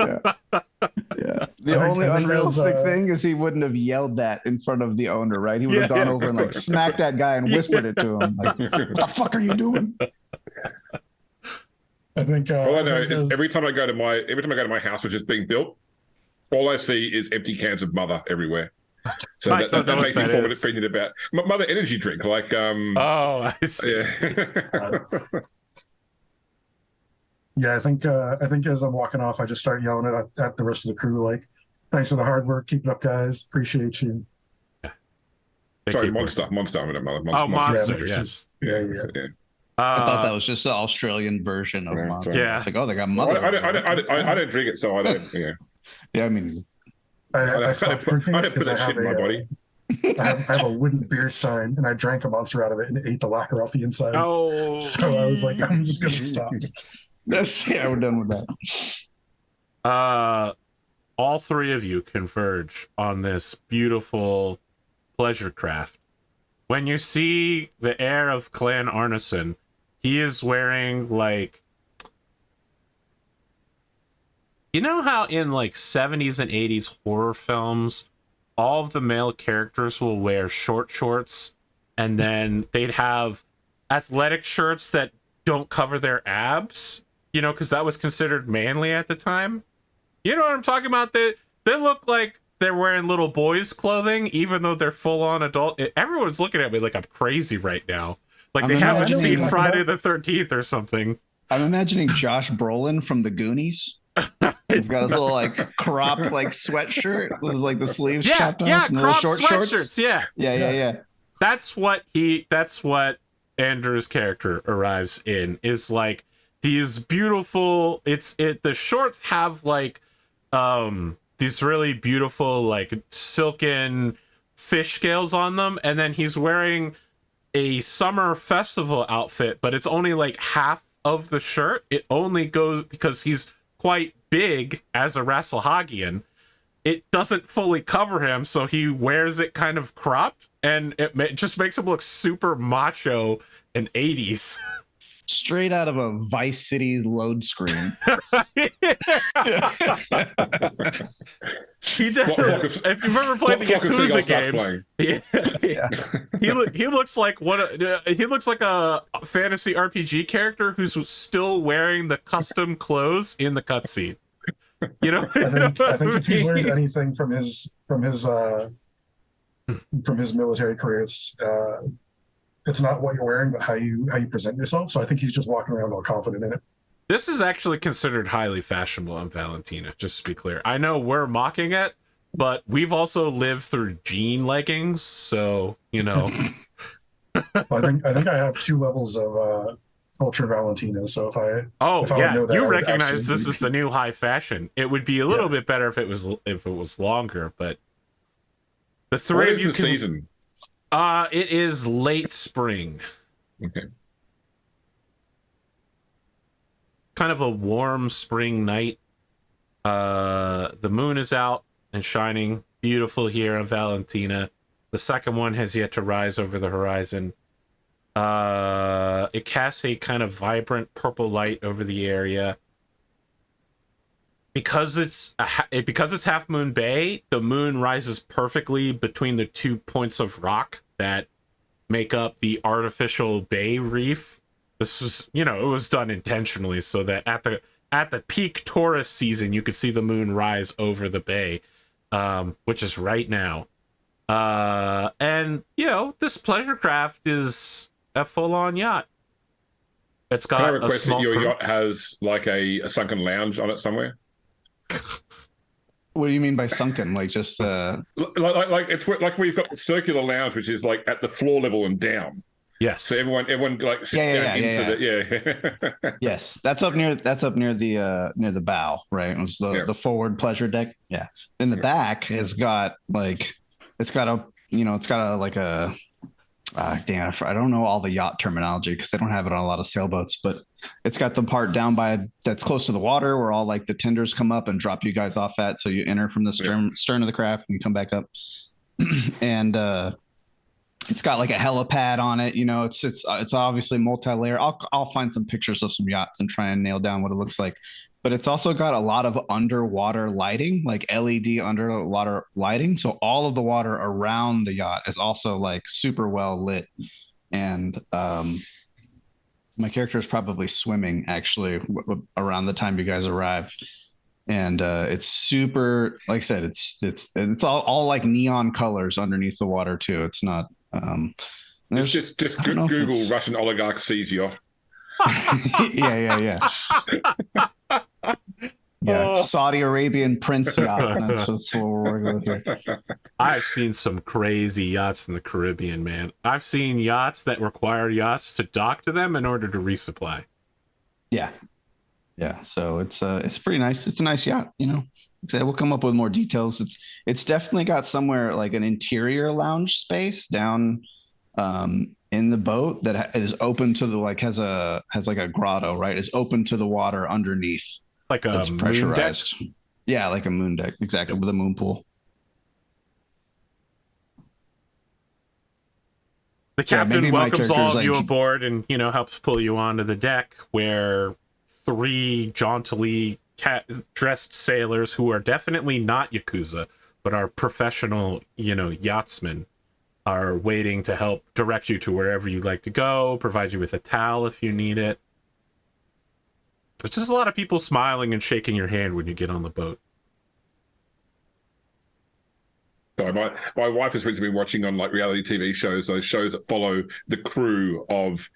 Speaker 3: Yeah. The only unrealistic thing is he wouldn't have yelled that in front of the owner, right? He would have gone over and like smacked that guy and whispered it to him. Like, what the fuck are you doing?
Speaker 4: I think.
Speaker 2: All I know is every time I go to my house, which is being built, all I see is empty cans of Mother everywhere. So that makes me form an opinion about Mother energy drink. Like,
Speaker 1: oh, I see.
Speaker 4: Yeah, I think as I'm walking off, I just start yelling at the rest of the crew, like, "Thanks for the hard work. Keep it up, guys. Appreciate you."
Speaker 2: Sorry, Monster. I mean, Mother.
Speaker 1: Oh, Monster. Yes.
Speaker 4: Yeah.
Speaker 3: I thought that was just the Australian version of Monster.
Speaker 1: Yeah.
Speaker 3: Like, oh, they got Mother.
Speaker 2: I don't drink it, so I don't. Yeah.
Speaker 3: Yeah, I mean,
Speaker 4: I stopped drinking
Speaker 2: I
Speaker 4: it
Speaker 2: don't put
Speaker 4: because
Speaker 2: that shit in my body.
Speaker 4: I have a wooden beer stein, and I drank a Monster out of it and ate the lacquer off the inside.
Speaker 1: Oh.
Speaker 4: So I was like, I'm just gonna stop.
Speaker 3: We're done with that.
Speaker 1: All three of you converge on this beautiful pleasure craft. When you see the heir of Clan Arnsson, he is wearing like, you know how in like 70s and 80s horror films, all of the male characters will wear short shorts and then they'd have athletic shirts that don't cover their abs, you know, because that was considered manly at the time. You know what I'm talking about? They look like they're wearing little boys' clothing, even though they're full-on adult. Everyone's looking at me like I'm crazy right now. Like they haven't seen Friday the 13th or something.
Speaker 3: I'm imagining Josh Brolin from The Goonies. He's got his little like cropped like sweatshirt with like the sleeves chopped off.
Speaker 1: Yeah,
Speaker 3: and
Speaker 1: cropped
Speaker 3: short
Speaker 1: sweatshirts.
Speaker 3: shorts.
Speaker 1: Yeah. That's what Andrew's character arrives in, is like these beautiful, the shorts have like these really beautiful like silken fish scales on them, and then he's wearing a summer festival outfit, but it's only like half of the shirt. It only goes because he's quite big as a Rasalhagian. It doesn't fully cover him, so he wears it kind of cropped, and it just makes him look super macho and 80s.
Speaker 3: Straight out of a Vice City's load screen.
Speaker 1: He did. If you've ever played the Yakuza games, he looks like he looks like a fantasy RPG character who's still wearing the custom clothes in the cutscene. You know,
Speaker 4: I think if he's learned anything from his military career, it's not what you're wearing, but how you present yourself. So I think he's just walking around all confident in it.
Speaker 1: This is actually considered highly fashionable on Valentina, just to be clear. I know we're mocking it, but we've also lived through jean leggings, so, you know.
Speaker 4: I think I have 2 levels of culture Valentina, so if I know that,
Speaker 1: you recognize this is the new high fashion. It would be a little bit better if it was longer, but the three of you
Speaker 2: can... season?
Speaker 1: It is late spring.
Speaker 2: Okay.
Speaker 1: Kind of a warm spring night. The moon is out and shining, beautiful here on Valentina. The second one has yet to rise over the horizon. It casts a kind of vibrant purple light over the area. Because it's Half Moon Bay, the moon rises perfectly between the 2 points of rock that make up the artificial bay reef. This was, it was done intentionally so that at the peak tourist season, you could see the moon rise over the bay, which is right now. And this pleasure craft is a full-on yacht. It's got
Speaker 2: Can I request
Speaker 1: a small
Speaker 2: that your yacht has like a sunken lounge on it somewhere?
Speaker 3: What do you mean by sunken? Like just
Speaker 2: like it's like where you've got the circular lounge, which is like at the floor level and down.
Speaker 1: Yes.
Speaker 2: So everyone like sits down into the
Speaker 3: Yes, that's up near the bow, right? It's the forward pleasure deck. Yeah. In the back has got like it's got a damn, I don't know all the yacht terminology because they don't have it on a lot of sailboats, but it's got the part down that's close to the water where all like the tenders come up and drop you guys off at. So you enter from the stern of the craft and you come back up. And it's got like a helipad on it. It's obviously multi-layer. I'll find some pictures of some yachts and try and nail down what it looks like. But it's also got a lot of underwater lighting, like LED underwater lighting. So all of the water around the yacht is also like super well lit. And my character is probably swimming actually around the time you guys arrive. And it's super, like I said, it's all like neon colors underneath the water too. It's not.
Speaker 2: It's just Google Russian oligarch sees yacht.
Speaker 3: Yeah. Saudi Arabian prince yacht. That's what we're working with here.
Speaker 1: I've seen some crazy yachts in the Caribbean, man. I've seen yachts that require yachts to dock to them in order to resupply.
Speaker 3: Yeah. So it's pretty nice. It's a nice yacht, We'll come up with more details. It's definitely got somewhere like an interior lounge space down in the boat that is open to the has like a grotto, right? It's open to the water underneath.
Speaker 1: Like a moon deck?
Speaker 3: Yeah, like a moon deck, exactly, with a moon pool.
Speaker 1: The captain welcomes all of you aboard and, helps pull you onto the deck where 3 jauntily dressed sailors who are definitely not Yakuza, but are professional, yachtsmen, are waiting to help direct you to wherever you'd like to go, provide you with a towel if you need it. There's just a lot of people smiling and shaking your hand when you get on the boat.
Speaker 2: So my wife has recently been watching on like reality TV shows, those shows that follow the crew of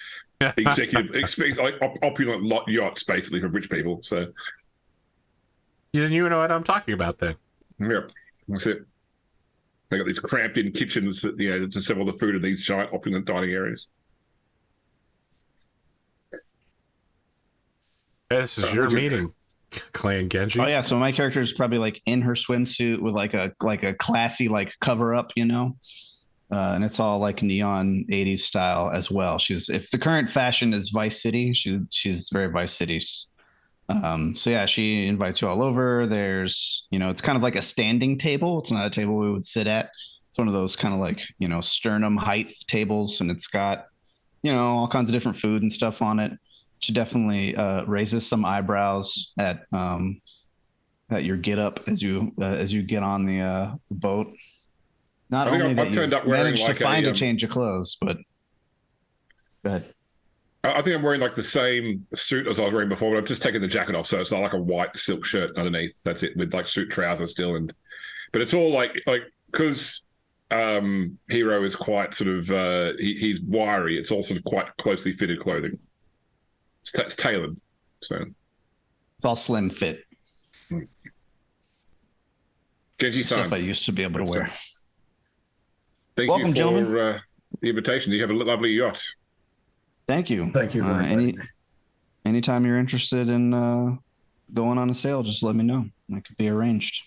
Speaker 2: executive, like opulent yachts, basically for rich people. So
Speaker 1: you know what I'm talking about then.
Speaker 2: Yeah, that's it. They got these cramped-in kitchens that to serve all the food in these giant opulent dining areas.
Speaker 1: This is your meeting, Clan Genji.
Speaker 3: Oh yeah, so my character is probably like in her swimsuit with like a classy like cover up, and it's all like neon 80s style as well. If the current fashion is Vice City, she's very Vice City. So yeah, she invites you all over. There's, it's kind of like a standing table. It's not a table we would sit at. It's one of those kind of like, sternum height tables, and it's got, all kinds of different food and stuff on it. She definitely raises some eyebrows at your get up as you get on the boat. Not only that you managed to find a change of clothes, but go ahead.
Speaker 2: I think I'm wearing like the same suit as I was wearing before, but I've just taken the jacket off, so it's not like a white silk shirt underneath. That's it, with like suit trousers still, but it's all like because Hiro is quite sort of he's wiry. It's all sort of quite closely fitted clothing. It's tailored, so
Speaker 3: it's all slim fit.
Speaker 2: Genji-san,
Speaker 3: stuff I used to be able to wear.
Speaker 2: Welcome, you for gentlemen. The invitation. You have a lovely yacht.
Speaker 3: Thank you.
Speaker 4: Thank you.
Speaker 3: Anytime you're interested in going on a sail, just let me know. It could be arranged.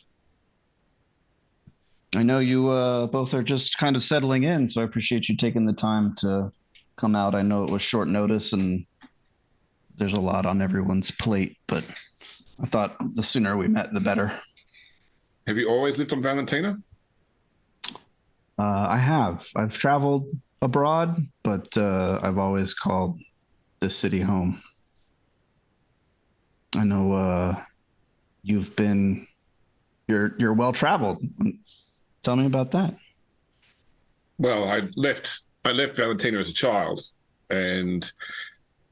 Speaker 3: I know you both are just kind of settling in, so I appreciate you taking the time to come out. I know it was short notice and there's a lot on everyone's plate, but I thought the sooner we met, the better.
Speaker 2: Have you always lived on Valentina?
Speaker 3: I have. I've traveled abroad, but I've always called this city home. I know you're well traveled. Tell me about that.
Speaker 2: Well, I left Valentina as a child, and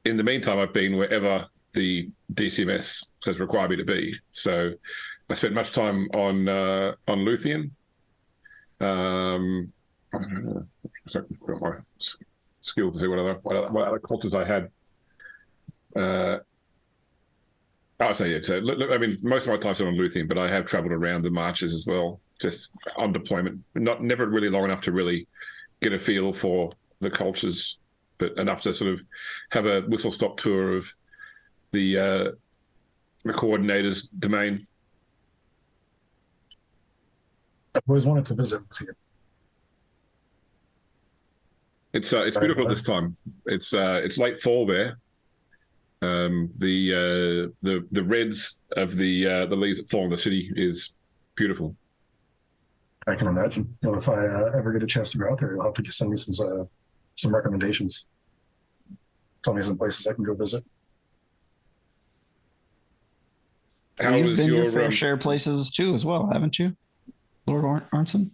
Speaker 2: in the meantime, I've been wherever the DCMS has required me to be. So I spent much time on Luthien. I don't know. So I've got my skill to see what other cultures I had. So I mean, most of my time's on Luthien, but I have travelled around the marches as well, just on deployment. Never really long enough to really get a feel for the cultures, but enough to sort of have a whistle-stop tour of the coordinator's domain.
Speaker 4: I've always wanted to visit here.
Speaker 2: It's beautiful this time. It's late fall there. The reds of the leaves that fall in the city is beautiful.
Speaker 4: I can imagine. You know, if I ever get a chance to go out there, you'll have to send me some recommendations. Tell me some places I can go visit.
Speaker 3: Well, you've been your fair share of places too, as well, haven't you, Lord Arnsson?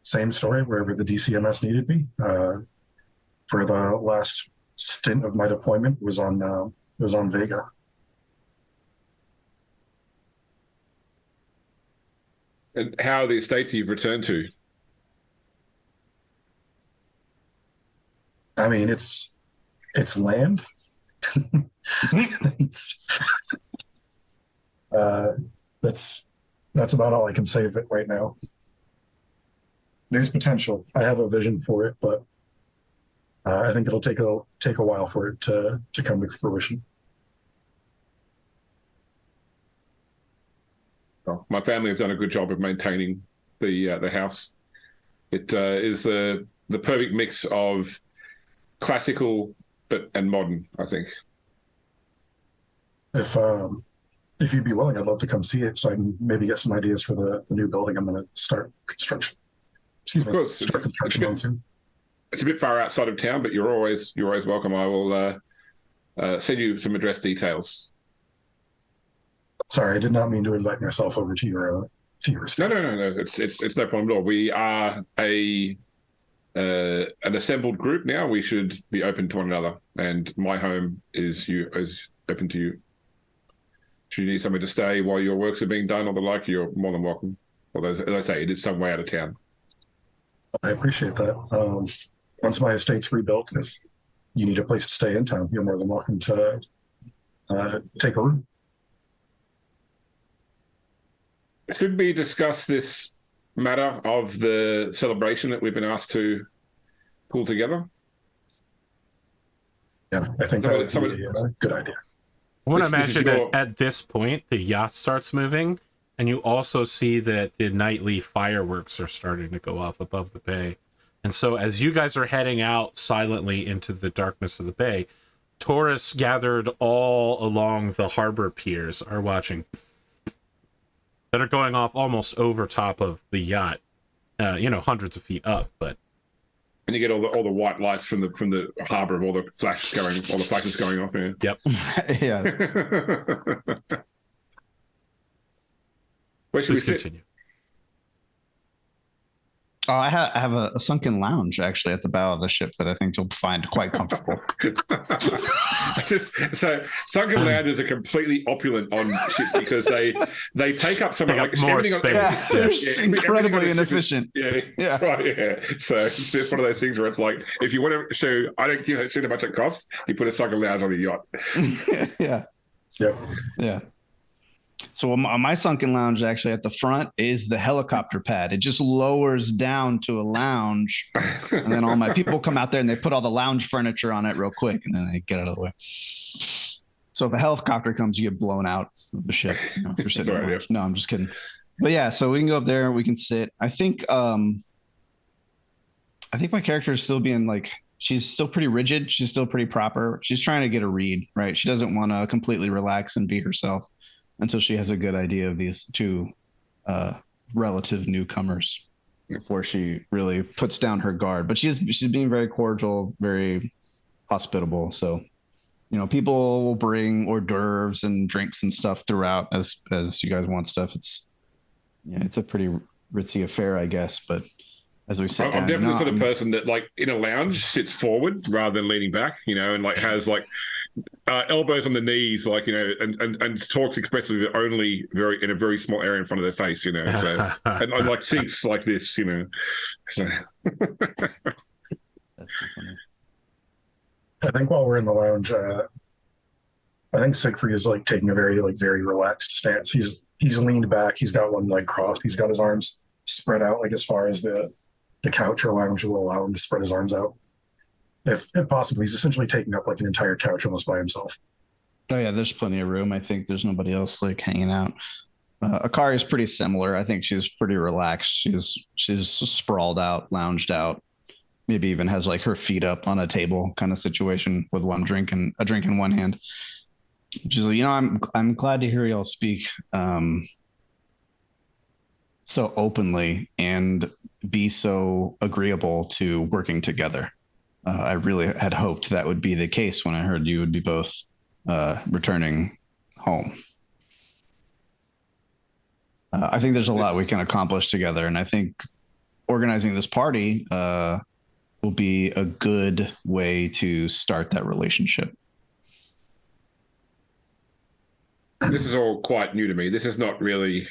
Speaker 4: Same story. Wherever the DCMS needed me. For the last stint of my deployment was on Vega.
Speaker 2: And how are the estates you've returned to?
Speaker 4: I mean, it's land. That's about all I can say of it right now. There's potential. I have a vision for it, but I think it'll take a while for it to come to fruition.
Speaker 2: Well, my family has done a good job of maintaining the house. It is the perfect mix of classical and modern, I think.
Speaker 4: If you'd be willing, I'd love to come see it, so I can maybe get some ideas for the new building I'm going to start construction. Excuse me. Of course, start construction on soon.
Speaker 2: It's a bit far outside of town, but you're always welcome. I will send you some address details.
Speaker 4: Sorry, I did not mean to invite myself over to your estate.
Speaker 2: No. It's no problem at all. We are an assembled group now. We should be open to one another, and my home is open to you. Should you need somewhere to stay while your works are being done or the like, you're more than welcome. Although, as I say, it is some way out of town.
Speaker 4: I appreciate that. Once my estate's rebuilt, if you need a place to stay in town, you're more than welcome to take a room.
Speaker 2: Should we discuss this matter of the celebration that we've been asked to pull together?
Speaker 4: Yeah, I think that would be a good idea.
Speaker 1: I want to imagine that at this point, the yacht starts moving, and you also see that the nightly fireworks are starting to go off above the bay. And so as you guys are heading out silently into the darkness of the bay, tourists gathered all along the harbor piers are watching that are going off almost over top of the yacht, hundreds of feet up.
Speaker 2: And you get all the white lights from the harbor of all the flashes going off. Yeah.
Speaker 1: Yep.
Speaker 3: Yeah.
Speaker 2: Where should we sit?
Speaker 1: Continue.
Speaker 3: Oh, I have a sunken lounge actually at the bow of the ship that I think you'll find quite comfortable.
Speaker 2: So sunken lounges are completely opulent on ships because they take up some like
Speaker 1: more space.
Speaker 3: It's incredibly inefficient.
Speaker 2: Yeah. Right, yeah. So it's just one of those things where it's like, if you want to, so I don't give a shit how much it costs. You put a sunken lounge on a yacht.
Speaker 3: Yeah.
Speaker 4: Yep.
Speaker 3: Yeah. So my sunken lounge actually at the front is the helicopter pad. It just lowers down to a lounge, and then all my people come out there and they put all the lounge furniture on it real quick, and then they get out of the way. So if a helicopter comes, you get blown out of the ship. If you're sitting
Speaker 2: Sorry,
Speaker 3: No, I'm just kidding. But yeah, so we can go up there. We can sit. I think my character is still being like, she's still pretty rigid. She's still pretty proper. She's trying to get a read, right? She doesn't want to completely relax and be herself until she has a good idea of these two relative newcomers. before she really puts down her guard. But she's being very cordial, very hospitable. So, people will bring hors d'oeuvres and drinks and stuff throughout as you guys want stuff. It's a pretty ritzy affair, I guess. But as we sit down,
Speaker 2: I'm definitely the sort of person that, like, in a lounge sits forward rather than leaning back, and like has like elbows on the knees, like, and talks expressively only in a very small area in front of their face, so and like thinks like this, So.
Speaker 3: That's funny.
Speaker 4: I think while we're in the lounge, I think Siegfried is like taking a very relaxed stance. He's leaned back. He's got one leg crossed. He's got his arms spread out, like as far as the couch or lounge will allow him to spread his arms out. If possible, he's essentially taking up like an entire couch almost by himself.
Speaker 3: Oh yeah, there's plenty of room. I think there's nobody else like hanging out. Akari is pretty similar. I think she's pretty relaxed. She's sprawled out, lounged out. Maybe even has like her feet up on a table kind of situation with a drink in one hand. She's like, I'm glad to hear y'all speak so openly and be so agreeable to working together. I really had hoped that would be the case when I heard you would be both returning home. I think there's a lot we can accomplish together, and I think organizing this party will be a good way to start that relationship.
Speaker 2: This is all quite new to me. This is not really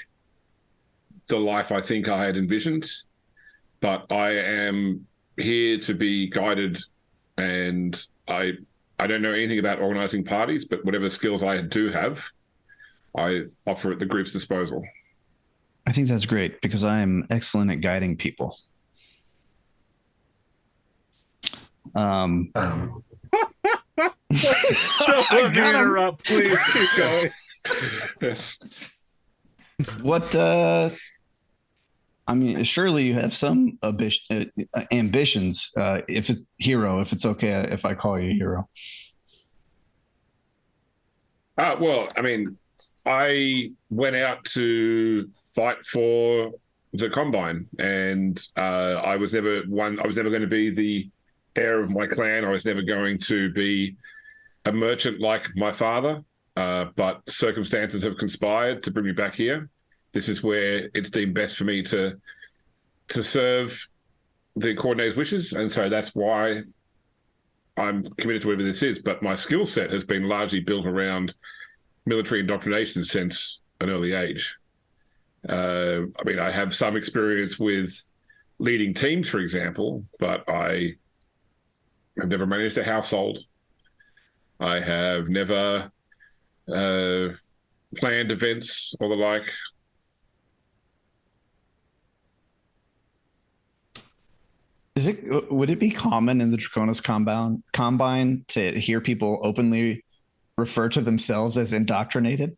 Speaker 2: the life I think I had envisioned, but I am here to be guided, and I don't know anything about organizing parties, but whatever skills I do have, I offer at the group's disposal.
Speaker 3: I think that's great because I am excellent at guiding people.
Speaker 1: Don't let me interrupt, please. Keep going.
Speaker 2: Yes.
Speaker 3: What? I mean, surely you have some ambitions. If it's Hiro, if it's okay if I call you Hiro.
Speaker 2: Well, I mean, I went out to fight for the Combine, and I was never going to be the heir of my clan. I was never going to be a merchant like my father. But circumstances have conspired to bring me back here. This is where it's deemed best for me to serve the coordinator's wishes, and so that's why I'm committed to whatever this is. But my skill set has been largely built around military indoctrination since an early age. I mean, I have some experience with leading teams, for example, but I have never managed a household. I have never planned events or the like.
Speaker 3: Would it be common in the Draconis Combine to hear people openly refer to themselves as indoctrinated?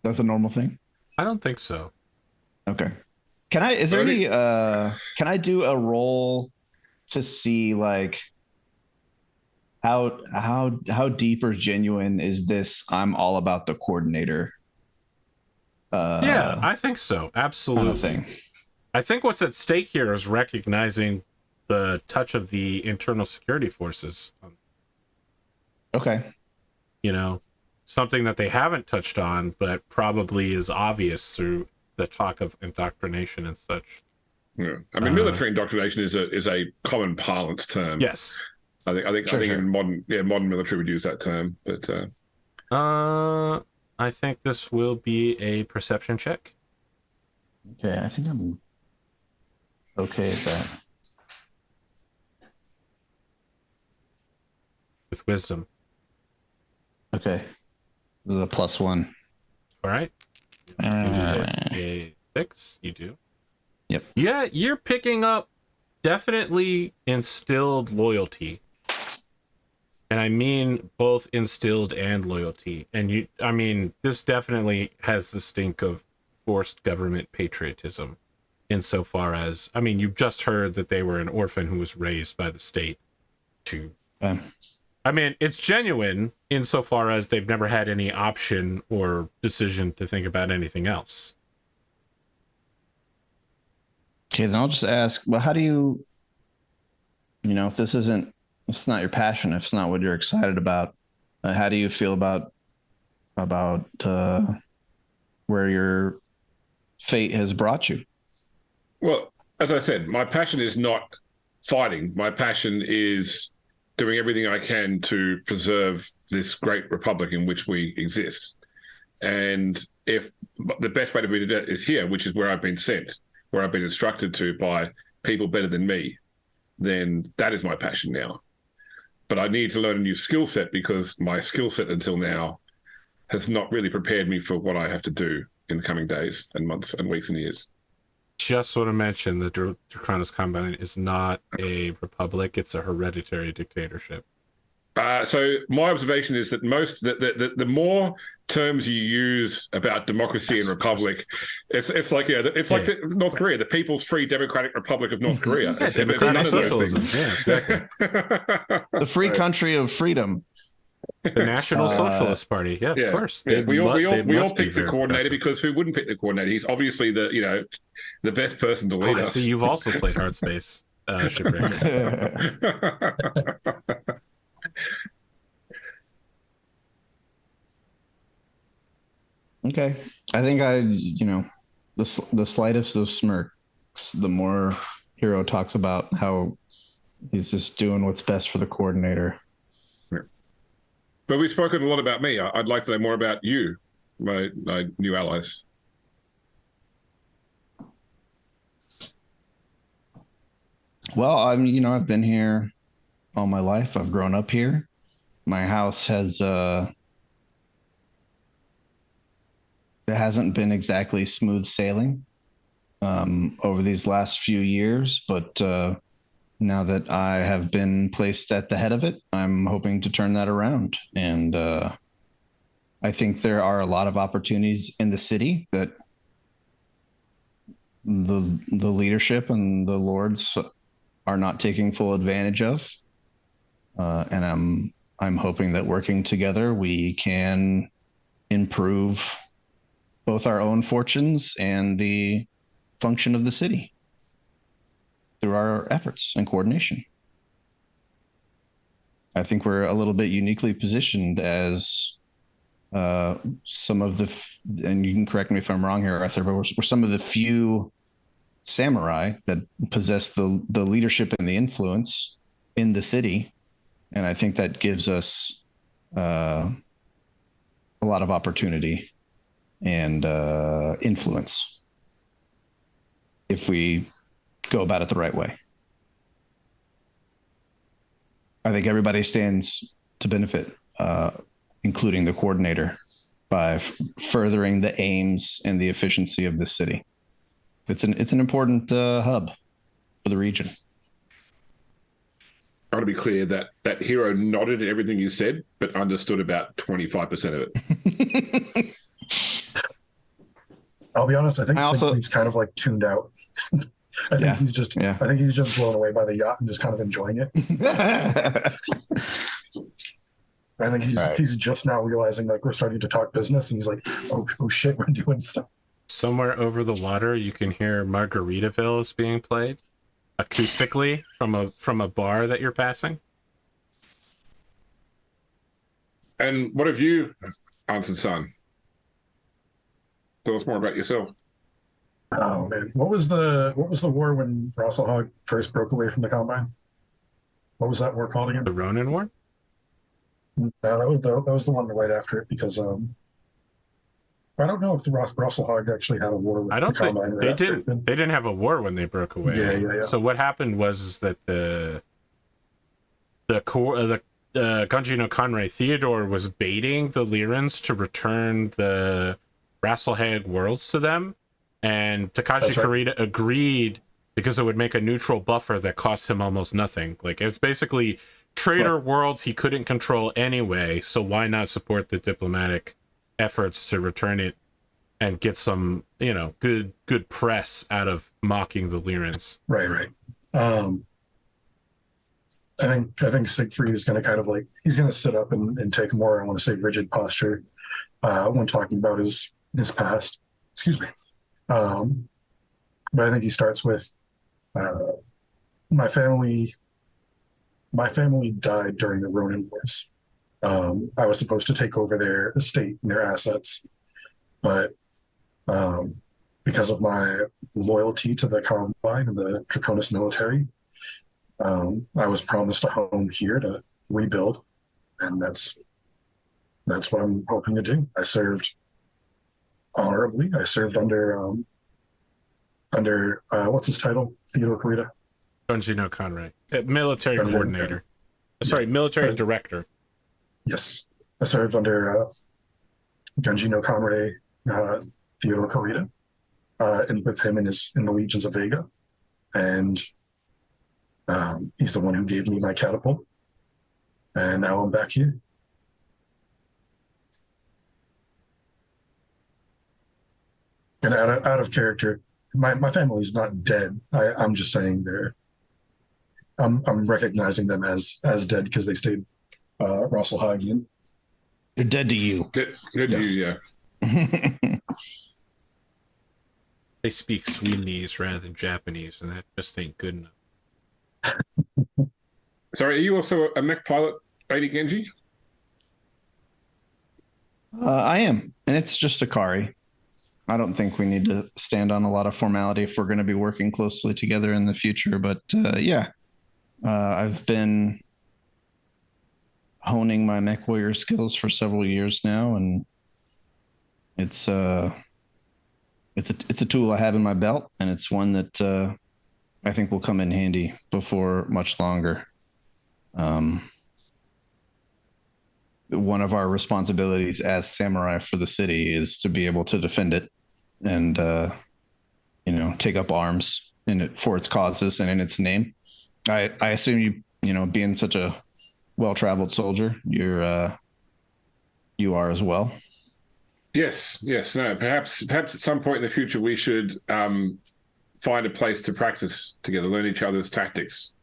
Speaker 3: That's a normal thing?
Speaker 1: I don't think so.
Speaker 3: Okay. Can I do a roll to see like how deep or genuine is this I'm all about the coordinator?
Speaker 1: Yeah, I think so. Absolutely.
Speaker 3: Kind of thing.
Speaker 1: I think what's at stake here is recognizing the touch of the internal security forces.
Speaker 3: Okay.
Speaker 1: Something that they haven't touched on, but probably is obvious through the talk of indoctrination and such.
Speaker 2: Yeah, I mean, military indoctrination is a common parlance term.
Speaker 1: Yes,
Speaker 2: I think in modern military would use that term, but
Speaker 1: I think this will be a perception check.
Speaker 3: Okay, I think I'm okay at that.
Speaker 1: With wisdom.
Speaker 3: Okay. This is a +1.
Speaker 1: All right. A 6. You do.
Speaker 3: Yep.
Speaker 1: Yeah, you're picking up definitely instilled loyalty. And I mean both instilled and loyalty. And this definitely has the stink of forced government patriotism insofar as, you've just heard that they were an orphan who was raised by the state to... it's genuine insofar as they've never had any option or decision to think about anything else.
Speaker 3: Okay, then I'll just ask, well, how do you, if it's not your passion, if it's not what you're excited about, how do you feel about where your fate has brought you?
Speaker 2: Well, as I said, my passion is not fighting. My passion is doing everything I can to preserve this great republic in which we exist. And if the best way to do that is here, which is where I've been sent, where I've been instructed to by people better than me, then that is my passion now. But I need to learn a new skill set because my skill set until now has not really prepared me for what I have to do in the coming days and months and weeks and years.
Speaker 1: Just want to mention the Draconis Combine is not a republic; it's a hereditary dictatorship.
Speaker 2: So my observation is that the more terms you use about democracy and republic, it's like North Korea, the People's Free Democratic Republic of North Korea.
Speaker 1: Yeah, democratic socialism. Yeah, exactly.
Speaker 3: The free country of freedom.
Speaker 1: The National Socialist Party. Yeah, of course.
Speaker 2: Yeah. We all picked the coordinator because who wouldn't pick the coordinator? He's obviously the best person to lead us.
Speaker 1: I see you've also played Heartspace Shipwreck.
Speaker 3: Okay. I think the slightest of smirks, the more Hiro talks about how he's just doing what's best for the coordinator.
Speaker 2: But we've spoken a lot about me. I'd like to know more about you, my new allies.
Speaker 3: Well, I've been here all my life. I've grown up here. My house it hasn't been exactly smooth sailing over these last few years, but now that I have been placed at the head of it, I'm hoping to turn that around. And I think there are a lot of opportunities in the city that the leadership and the lords are not taking full advantage of. And I'm hoping that working together, we can improve both our own fortunes and the function of the city through our efforts and coordination. I think we're a little bit uniquely positioned as some of and you can correct me if I'm wrong here, Arthur, but we're some of the few samurai that possess the leadership and the influence in the city. And I think that gives us a lot of opportunity and influence if we go about it the right way. I think everybody stands to benefit, including the coordinator, by furthering the aims and the efficiency of the city. It's an important hub for the region.
Speaker 2: I want to be clear that Hiro nodded at everything you said, but understood about 25% of it.
Speaker 4: I'll be honest. I think Siegfried's kind of like tuned out. I think he's just blown away by the yacht and just kind of enjoying it. I think he's just now realizing like we're starting to talk business, and he's like, oh shit, we're doing stuff.
Speaker 1: Somewhere over the water, you can hear Margaritaville is being played acoustically from a bar that you're passing.
Speaker 2: And what have you, Arnsson? Tell us more about yourself.
Speaker 4: Oh man, what was the war when Rasselhog first broke away from the Combine? What was that war called again?
Speaker 1: The Ronin War?
Speaker 4: No, that was the one right after it, because I don't know if the Rasselhog actually had a war with the Combine.
Speaker 1: They didn't have a war when they broke away.
Speaker 4: Yeah.
Speaker 1: So what happened was that the Genji no Kanrei Theodore was baiting the Lyrans to return the Rasselhag worlds to them, and Takashi Kurita agreed because it would make a neutral buffer that cost him almost nothing. Like, it's basically traitor worlds he couldn't control anyway, so why not support the diplomatic efforts to return it and get some, good press out of mocking the Lyrans.
Speaker 4: Right. I think Siegfried is going to kind of like, he's going to sit up and take more, I want to say, rigid posture when talking about his past. Excuse me. But I think he starts with, Uh, my family died during the Ronin Wars. I was supposed to take over their estate and their assets, but because of my loyalty to the Combine and the Draconis military, I was promised a home here to rebuild, and that's what I'm hoping to do. I served honorably. I served under what's his title? Theodore Kyeda.
Speaker 1: Genji no Conrad, military
Speaker 4: Genji no
Speaker 1: coordinator. Sorry, military director.
Speaker 4: Yes, I served under Genji no Conrad, Theodore Kyeda, and with him in the legions of Vega, and he's the one who gave me my catapult, and now I'm back here. And out of character, my family's not dead. I'm just saying I'm recognizing them as dead because they stayed Rosselhagian.
Speaker 3: They're dead to you.
Speaker 2: Good
Speaker 4: Yes.
Speaker 2: you, yeah.
Speaker 1: They speak Swedish rather than Japanese, and that just ain't good enough.
Speaker 2: Sorry, are you also a mech pilot, Lady Genji?
Speaker 3: I am, and it's just Akari. I don't think we need to stand on a lot of formality if we're going to be working closely together in the future. But I've been honing my mech warrior skills for several years now, and it's a tool I have in my belt, and it's one that I think will come in handy before much longer. One of our responsibilities as samurai for the city is to be able to defend it and take up arms in it for its causes and in its name. I assume you being such a well-traveled soldier, you are as well.
Speaker 2: Yes. No, perhaps at some point in the future we should find a place to practice together, learn each other's tactics.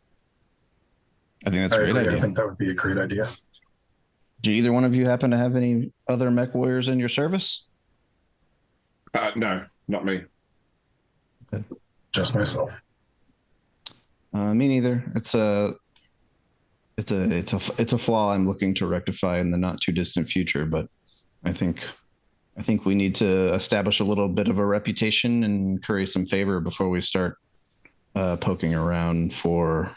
Speaker 3: I think that's a great
Speaker 4: agree.
Speaker 3: idea.
Speaker 4: I think that would be a great idea.
Speaker 3: Do either one of you happen to have any other mech warriors in your service?
Speaker 2: No, not me.
Speaker 3: Okay.
Speaker 4: Just myself.
Speaker 3: Me neither. It's a flaw I'm looking to rectify in the not too distant future, but I think we need to establish a little bit of a reputation and curry some favor before we start poking around for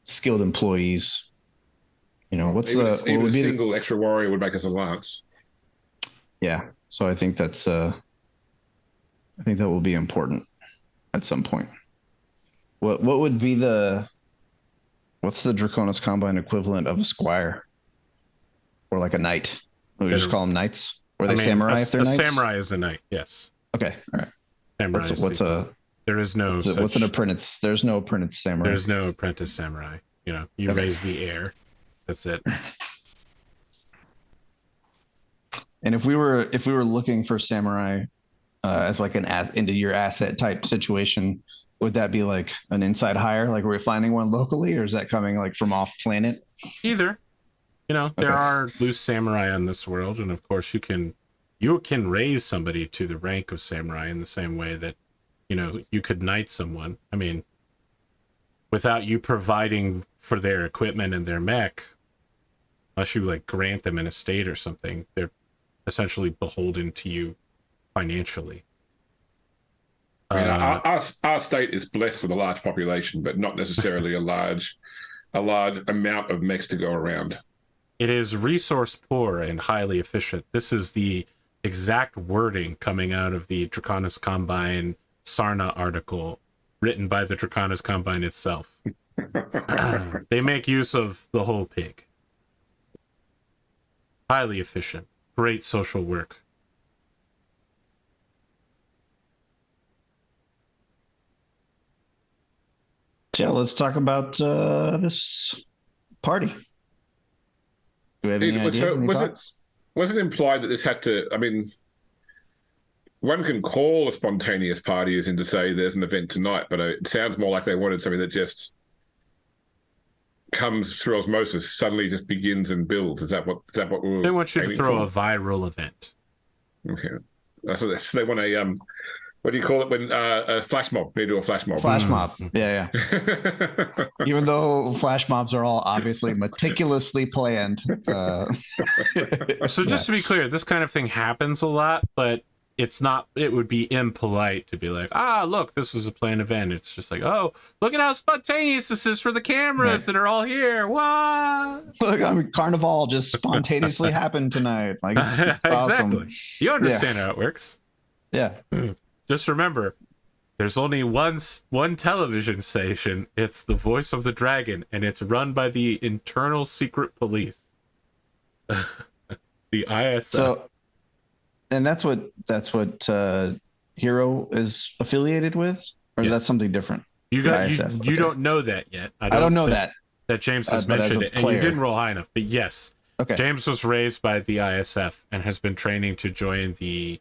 Speaker 3: skilled employees. What
Speaker 2: even
Speaker 3: would
Speaker 2: a
Speaker 3: be
Speaker 2: single extra warrior would make us a lance.
Speaker 3: Yeah, so I think that will be important at some point. What would be what's the Draconis Combine equivalent of a squire or like a knight? We just call them knights. Or are they samurai if they're knights?
Speaker 1: A samurai is a knight. Yes.
Speaker 3: Okay. All right.
Speaker 1: Samurai. There is no.
Speaker 3: What's an apprentice? There's no apprentice samurai.
Speaker 1: There's no apprentice samurai. You raise the heir. That's it.
Speaker 3: And if we were looking for samurai as like into your asset type situation, would that be like an inside hire? Like, are we finding one locally, or is that coming like from off planet?
Speaker 1: Either. There are loose samurai on this world, and of course you can raise somebody to the rank of samurai in the same way that you could knight someone. I mean, without you providing for their equipment and their mech, unless you like grant them an estate or something, they're essentially beholden to you financially.
Speaker 2: I mean, our state is blessed with a large population, but not necessarily a large amount of mechs to go around.
Speaker 1: It is resource poor and highly efficient. This is the exact wording coming out of the Draconis Combine Sarna article written by the Draconis Combine itself. They make use of the whole pig. Highly efficient. Great social work.
Speaker 3: Yeah, let's talk about this party. Do we have any ideas? Any thoughts?
Speaker 2: Was it implied that this had to? I mean, one can call a spontaneous party as in to say there's an event tonight, but it sounds more like they wanted something that just comes through osmosis, suddenly just begins and builds. Is that what we were?
Speaker 1: They want you to throw
Speaker 2: for?
Speaker 1: a viral event.
Speaker 2: Okay, so they want what do you call it when a flash mob? We do a flash mob.
Speaker 3: Flash mob. Yeah. Even though flash mobs are all obviously meticulously planned.
Speaker 1: So just to be clear, this kind of thing happens a lot, but it's not, it would be impolite to be like, look, this is a planned event. It's just like, oh, look at how spontaneous this is for the cameras that are all here. What?
Speaker 3: Look, Carnival just spontaneously happened tonight. Like, it's
Speaker 1: Exactly.
Speaker 3: Awesome.
Speaker 1: You understand how it works.
Speaker 3: Yeah.
Speaker 1: Just remember, there's only one television station. It's the Voice of the Dragon, and it's run by the Internal Secret Police. The ISF.
Speaker 3: So, and that's what Hiro is affiliated with, or is that something different?
Speaker 1: You don't know that yet.
Speaker 3: I don't know that
Speaker 1: James has mentioned it, and you didn't roll high enough. But yes, James was raised by the ISF and has been training to join the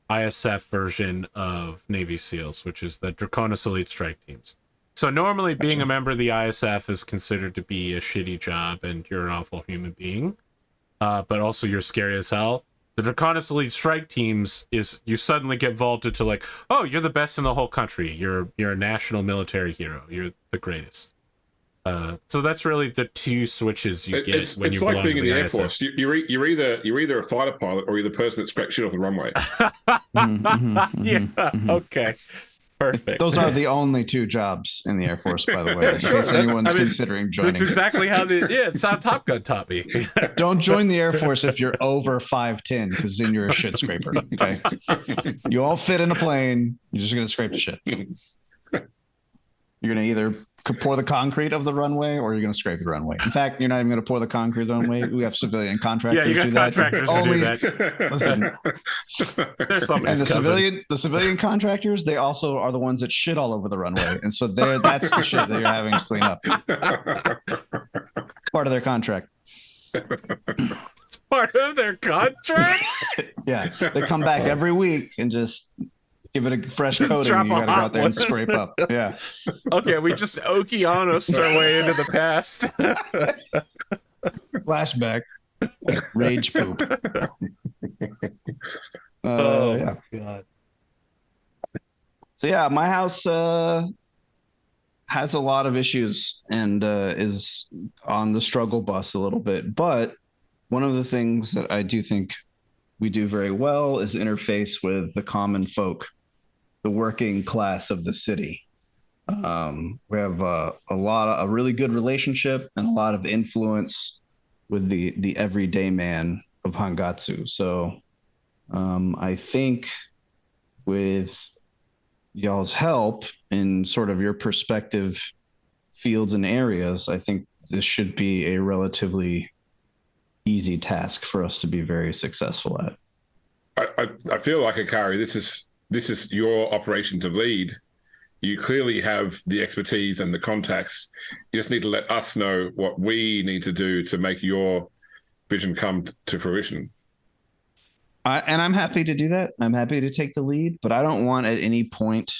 Speaker 1: ISF version of Navy SEALs, which is the Draconis Elite Strike Teams. So normally being a member of the ISF is considered to be a shitty job and you're an awful human being, but also you're scary as hell. The Draconis Elite Strike Teams is you suddenly get vaulted to like, oh, you're the best in the whole country. You're a national military hero. You're the greatest. So that's really the two switches you get when you belong to the ISF. It's like being in the Air Force.
Speaker 2: You're either a fighter pilot or you're the person that scrapes shit off the runway.
Speaker 1: Okay. Perfect.
Speaker 3: Those are the only two jobs in the Air Force, by the way, in case anyone's considering joining.
Speaker 1: That's exactly how it's how Top Gun taught me.
Speaker 3: Don't join the Air Force if you're over 5'10", because then you're a shit scraper. Okay, you all fit in a plane. You're just gonna scrape the shit. You're gonna either pour the concrete of the runway or you're gonna scrape the runway. In fact, you're not even gonna pour the concrete of the runway. We have civilian contractors
Speaker 1: you got
Speaker 3: do
Speaker 1: contractors
Speaker 3: that.
Speaker 1: to do that.
Speaker 3: Listen,
Speaker 1: and
Speaker 3: the civilian contractors, they also are the ones that shit all over the runway, and so that's the shit that you're having to clean up. Part of their contract.
Speaker 1: It's part of their contract.
Speaker 3: Yeah, they come back every week and just give it a fresh coating. You gotta go out there and scrape up. Yeah.
Speaker 1: Okay, we just Okeanos our way into the past.
Speaker 3: Flashback. Rage poop. Yeah.
Speaker 1: God.
Speaker 3: So yeah, my house has a lot of issues and is on the struggle bus a little bit. But one of the things that I do think we do very well is interface with the common folk, the working class of the city. We have a really good relationship and a lot of influence with the everyday man of Hangatsu. So I think with y'all's help in sort of your perspective fields and areas, I think this should be a relatively easy task for us to be very successful at.
Speaker 2: I feel like, Akari, this is your operation to lead. You clearly have the expertise and the contacts. You just need to let us know what we need to do to make your vision come to fruition.
Speaker 3: And I'm happy to do that. I'm happy to take the lead, but I don't want at any point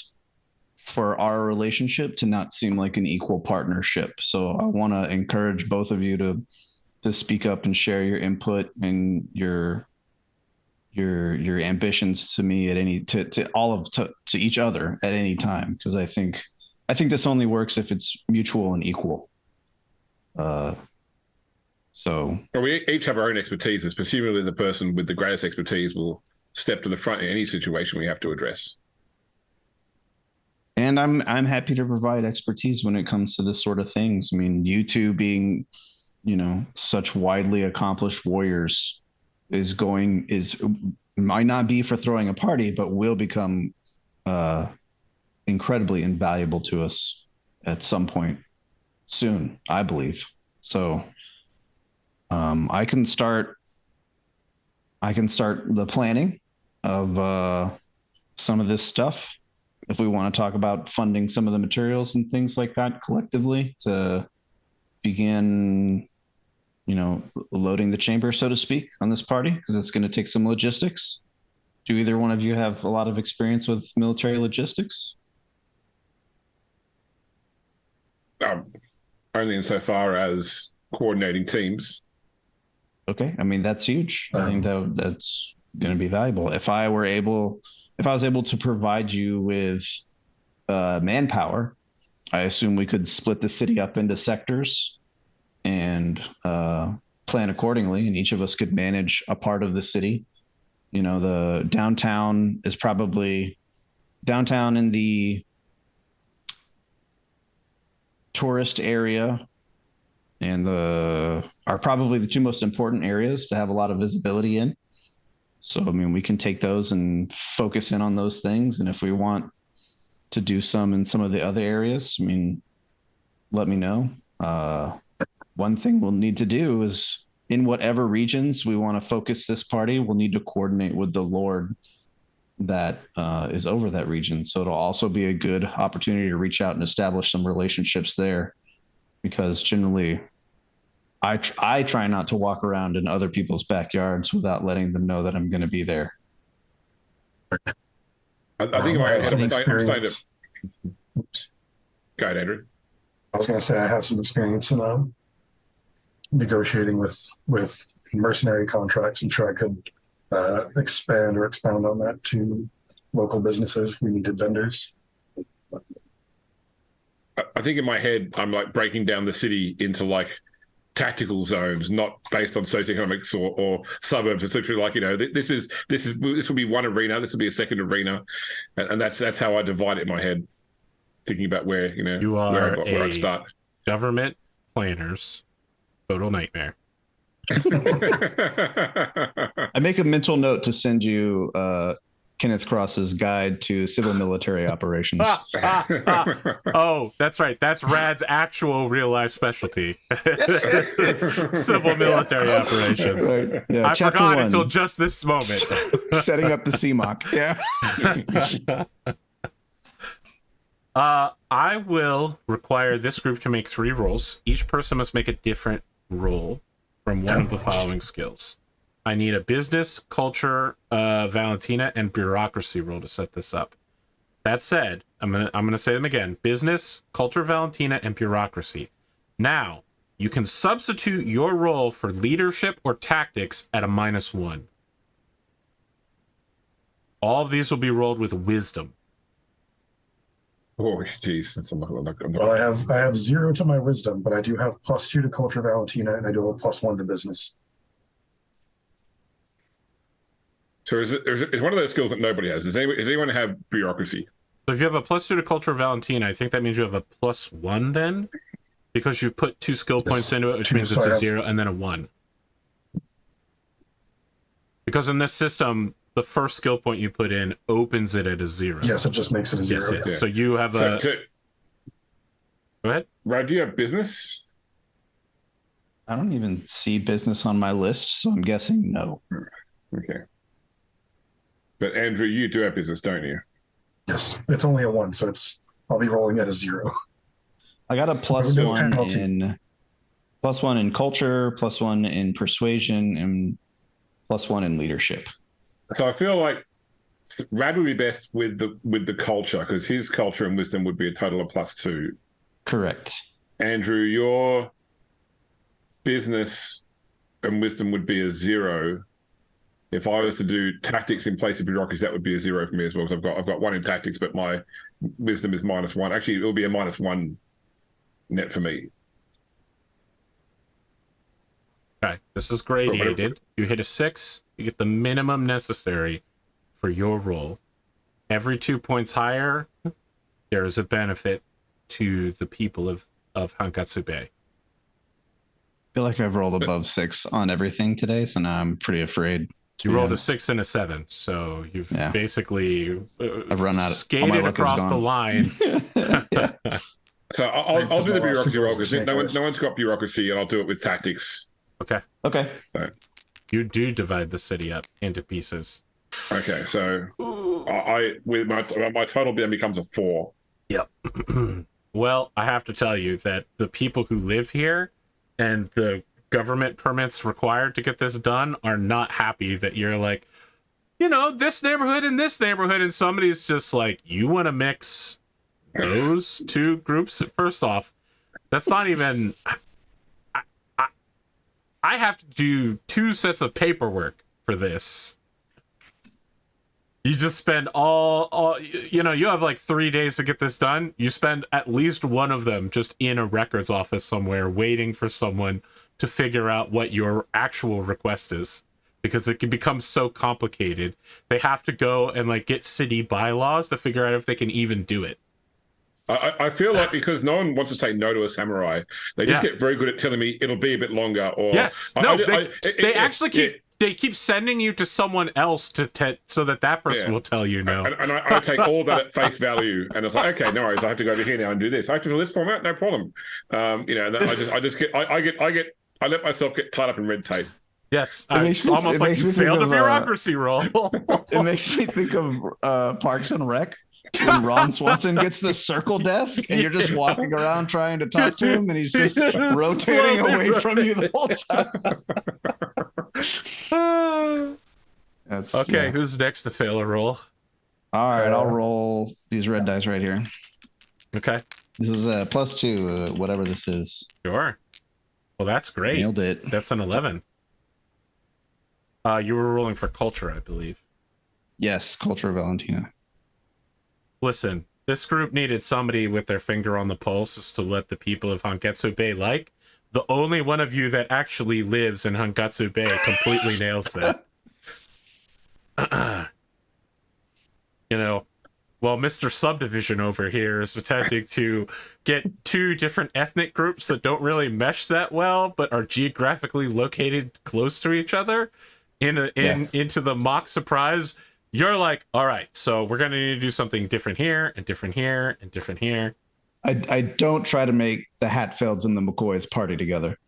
Speaker 3: for our relationship to not seem like an equal partnership. So I want to encourage both of you to speak up and share your input and your ambitions to me at any to each other at any time, because I think this only works if it's mutual and equal. So
Speaker 2: we each have our own expertise. Presumably the person with the greatest expertise will step to the front in any situation we have to address.
Speaker 3: And I'm happy to provide expertise when it comes to this sort of things. I mean, you two being, such widely accomplished warriors might not be for throwing a party, but will become incredibly invaluable to us at some point soon, I believe. So I can start the planning of some of this stuff if we want to talk about funding some of the materials and things like that collectively to begin loading the chamber, so to speak, on this party, because it's going to take some logistics. Do either one of you have a lot of experience with military logistics?
Speaker 2: Only insofar as coordinating teams.
Speaker 3: Okay, I mean, that's huge. I think that's going to be valuable. If I were able if I was able to provide you with manpower, I assume we could split the city up into sectors and plan accordingly, and each of us could manage a part of the city. You know, the downtown is probably downtown in the tourist area and are probably the two most important areas to have a lot of visibility in. So, I mean, we can take those and focus in on those things. And if we want to do some in some of the other areas, I mean, let me know. One thing we'll need to do is in whatever regions we want to focus this party, we'll need to coordinate with the Lord that is over that region. So it'll also be a good opportunity to reach out and establish some relationships there, because generally I try not to walk around in other people's backyards without letting them know that I'm going to be there.
Speaker 2: I think in my head, I'm starting to...
Speaker 4: Oops.
Speaker 2: Go ahead, Andrew.
Speaker 4: I was going to say I have some experience in negotiating with mercenary contracts. I'm sure I could expand or expound on that to local businesses if we needed vendors.
Speaker 2: I think in my head, I'm like breaking down the city into like tactical zones, not based on socioeconomics or suburbs. It's literally like, you know, this will be one arena, this will be a second arena, and that's how I divide it in my head, thinking about where, you know, where I'd start.
Speaker 1: Government planners, total nightmare.
Speaker 3: I make a mental note to send you Kenneth Cross's guide to civil military operations.
Speaker 1: Oh, that's right. That's Rad's actual real life specialty. Civil military operations.
Speaker 3: Right. Yeah,
Speaker 1: I
Speaker 3: chapter
Speaker 1: forgot
Speaker 3: 1.
Speaker 1: until just this moment.
Speaker 3: Setting up the CMOC. Yeah.
Speaker 1: I will require this group to make 3 rolls. Each person must make a different roll from one of the following skills. I need a business, culture, Valentina, and bureaucracy roll to set this up. That said, I'm gonna say them again: business, culture, Valentina, and bureaucracy. Now, you can substitute your roll for leadership or tactics at a -1. All of these will be rolled with wisdom.
Speaker 2: Oh, jeez.
Speaker 4: Well, I have 0 to my wisdom, but I do have +2 to culture, Valentina, and I do have +1 to business.
Speaker 2: So it's one of those skills that nobody has. Does anyone have bureaucracy?
Speaker 1: So if you have a +2 to culture, Valentina, I think that means you have a +1 then, because you've put 2 skill points into it, which means it's a 0 and then a 1. Because in this system, the first skill point you put in opens it at a 0.
Speaker 4: Yes, it just makes it a 0.
Speaker 1: Yes, yes.
Speaker 4: Yeah.
Speaker 1: So you have Go ahead.
Speaker 2: Rad, do you have business?
Speaker 3: I don't even see business on my list, so I'm guessing no.
Speaker 2: Okay. But Andrew, you do have business, don't you?
Speaker 4: Yes, it's only a 1, so I'll be rolling at a 0.
Speaker 3: I got a +1 in culture, +1 in persuasion, and +1 in leadership.
Speaker 2: So I feel like Rad would be best with the culture, because his culture and wisdom would be a total of +2.
Speaker 3: Correct.
Speaker 2: Andrew, your business and wisdom would be a 0. If I was to do tactics in place of bureaucracy, that would be a 0 for me as well. So I've got 1 in tactics, but my wisdom is -1. Actually, it will be a -1 net for me.
Speaker 1: Okay, this is gradated. You hit a 6, you get the minimum necessary for your roll. Every 2 points higher, there is a benefit to the people of Hankatsu Bay.
Speaker 3: I feel like I've rolled above 6 on everything today, so now I'm pretty afraid.
Speaker 1: You rolled a 6 and a 7, so you've basically
Speaker 3: I've run out.
Speaker 1: Skated across the line.
Speaker 2: So I'll do the bureaucracy roll, because no one's got bureaucracy, and I'll do it with tactics.
Speaker 1: Okay.
Speaker 2: So,
Speaker 1: you do divide the city up into pieces.
Speaker 2: Okay, so with my total then becomes a 4.
Speaker 1: Yep. Well, I have to tell you that the people who live here and the government permits required to get this done are not happy that you're like, you know, this neighborhood and this neighborhood, and somebody's just like, you want to mix those 2 groups? First off, that's not even... I have to do 2 sets of paperwork for this. You just spend all you know, you have like 3 days to get this done. You spend at least one of them just in a records office somewhere waiting for someone to figure out what your actual request is, because it can become so complicated. They have to go and like get city bylaws to figure out if they can even do it.
Speaker 2: I feel like because no one wants to say no to a samurai, they just get very good at telling me it'll be a bit longer. Or
Speaker 1: yes, they actually keep sending you to someone else so that person will tell you no.
Speaker 2: And I take all that at face value, and it's like, okay, no worries, I have to go over here now and do this. I have to fill this format, no problem. You know, I let myself get tied up in red tape.
Speaker 1: Yes, it's almost like you failed a bureaucracy role.
Speaker 3: It makes me think of Parks and Rec. When Ron Swanson gets the circle desk and you're just walking around trying to talk to him and he's just rotating away from you the whole time. That's
Speaker 1: okay. Who's next to fail a roll?
Speaker 3: All right, I'll roll these red dice right here.
Speaker 1: Okay.
Speaker 3: This is a +2, whatever this is.
Speaker 1: Sure. Well, that's great.
Speaker 3: Nailed it.
Speaker 1: That's an 11. You were rolling for culture, I believe.
Speaker 3: Yes, culture of Valentina.
Speaker 1: Listen, this group needed somebody with their finger on the pulse as to what the people of Hangetsu Bay like. The only one of you that actually lives in Hangetsu Bay completely nails that. You know, while Mr. Subdivision over here is attempting to get 2 different ethnic groups that don't really mesh that well, but are geographically located close to each other into the mock surprise. You're like, all right, so we're going to need to do something different here and different here and different here.
Speaker 3: I don't try to make the Hatfields and the McCoys party together.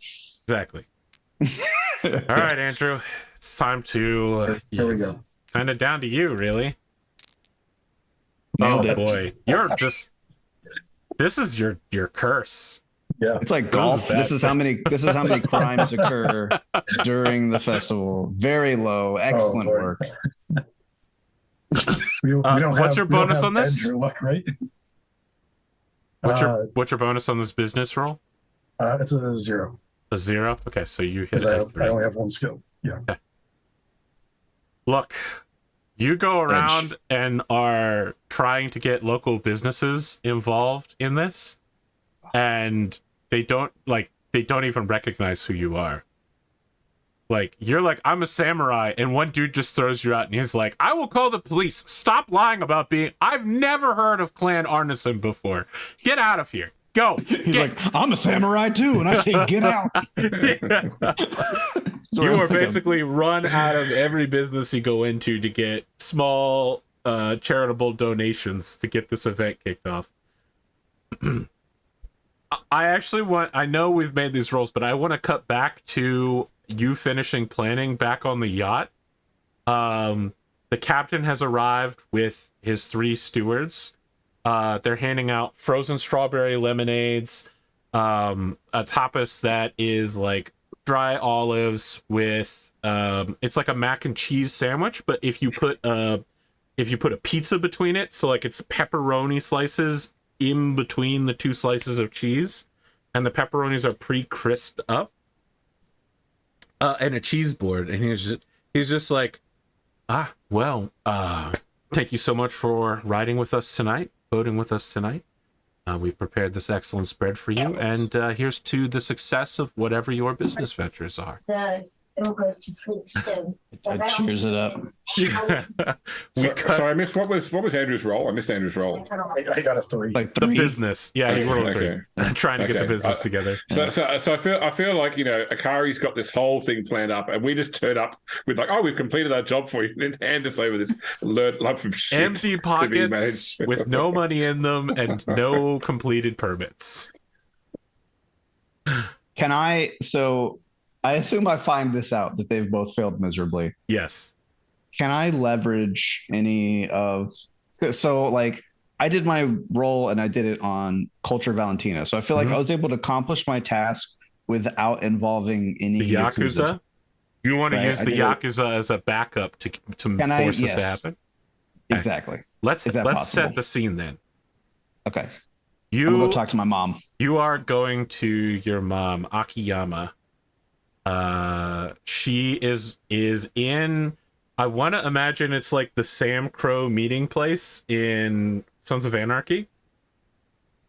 Speaker 1: Exactly. All right, Andrew, it's time to...
Speaker 4: Here we go.
Speaker 1: Kind of down to you, really.
Speaker 3: Nailed it.
Speaker 1: Boy, you're just... This is your curse.
Speaker 4: Yeah,
Speaker 3: it's like golf. This is how many crimes occur during the festival. Very low. Excellent work.
Speaker 1: What's your bonus on this?
Speaker 4: Luck, right?
Speaker 1: What's your bonus on this business roll?
Speaker 4: It's a 0.
Speaker 1: A 0? Okay, so you hit
Speaker 4: I only have 1 skill. Yeah.
Speaker 1: Okay. Look, you go around and are trying to get local businesses involved in this, and they don't even recognize who you are. Like, you're like, I'm a samurai, and one dude just throws you out, and he's like, I will call the police. Stop lying about being... I've never heard of Clan Arnsson before. Get out of here. Go.
Speaker 3: He's like, I'm a samurai too, and I say, get out.
Speaker 1: You are basically run out of every business you go into to get small charitable donations to get this event kicked off. I know we've made these rolls, but I want to cut back to you finishing planning back on the yacht. The captain has arrived with his 3 stewards. They're handing out frozen strawberry lemonades, a tapas that is like dry olives with it's like a mac and cheese sandwich, but if you put a pizza between it, so like it's pepperoni slices in between the 2 slices of cheese, and the pepperonis are pre-crisped up. And a cheese board, and he's just like, thank you so much for riding with us tonight, boating with us tonight. We've prepared this excellent spread for you, and here's to the success of whatever your business ventures are.
Speaker 5: We'll go to sleep soon.
Speaker 3: I cheers it up.
Speaker 2: So I missed what was Andrew's role? I missed Andrew's role.
Speaker 4: I got a 3.
Speaker 3: Like
Speaker 1: the business, yeah, he rolled a 3. Trying to get the business together.
Speaker 2: So I feel like, you know, Akari's got this whole thing planned up, and we just turn up with like, oh, we've completed our job for you, and hand us over this lump of shit.
Speaker 1: Empty pockets with no money in them and no completed permits.
Speaker 3: Can I? So I assume I find this out that they've both failed miserably.
Speaker 1: Yes.
Speaker 3: Can I leverage any of... So, like, I did my role and I did it on Culture Valentina. So I feel like I was able to accomplish my task without involving any
Speaker 1: the Yakuza. You want to use the Yakuza as a backup to force this to happen?
Speaker 3: Exactly.
Speaker 1: Let's set the scene then.
Speaker 3: Okay. I'm gonna go talk to my mom.
Speaker 1: You are going to your mom, Akiyama. She is in I want to imagine it's like the Sam Crow meeting place in Sons of Anarchy,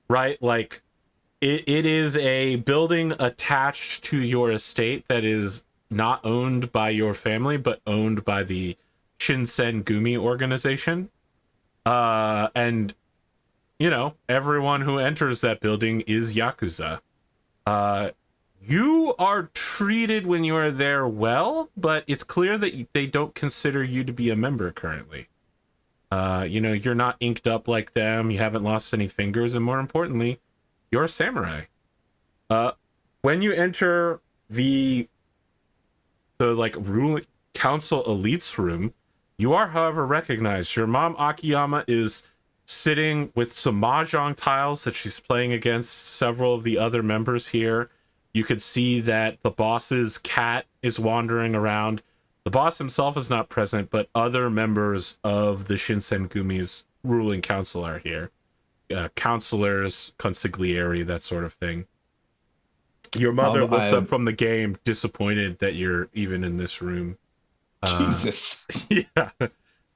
Speaker 1: right? Like it is a building attached to your estate that is not owned by your family, but owned by the Shinsen Gumi organization. And you know, everyone who enters that building is Yakuza. You are treated when you are there well, but it's clear that they don't consider you to be a member currently. You know, you're not inked up like them, you haven't lost any fingers, and more importantly, you're a samurai. When you enter the like ruling council elites room, you are, however, recognized. Your mom Akiyama is sitting with some mahjong tiles that she's playing against several of the other members here. You could see that the boss's cat is wandering around. The boss himself is not present, but other members of the Shinsengumi's ruling council are here. Counselors, consigliere, that sort of thing. Your mother looks up from the game, disappointed that you're even in this room.
Speaker 3: Jesus.
Speaker 1: Yeah.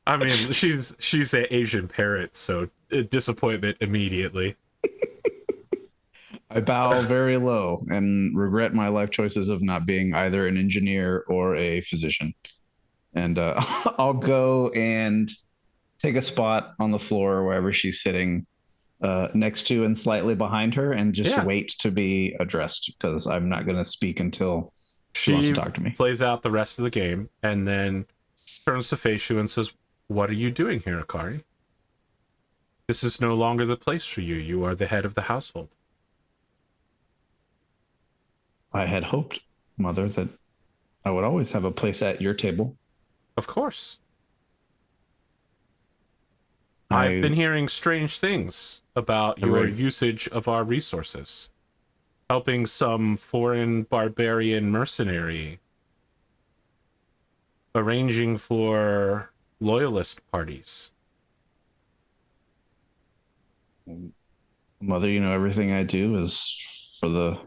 Speaker 1: I mean, she's an Asian parrot, so disappointment immediately.
Speaker 3: I bow very low and regret my life choices of not being either an engineer or a physician. And I'll go and take a spot on the floor wherever she's sitting, next to and slightly behind her, and just wait to be addressed, because I'm not going to speak until she wants to talk to me.
Speaker 1: Plays out the rest of the game and then turns to face you and says, "What are you doing here, Akari? This is no longer the place for you. You are the head of the household."
Speaker 3: I had hoped, Mother, that I would always have a place at your table.
Speaker 1: Of course. I've been hearing strange things about your usage of our resources. Helping some foreign barbarian mercenary. Arranging for loyalist parties.
Speaker 3: Mother, you know, everything I do is for the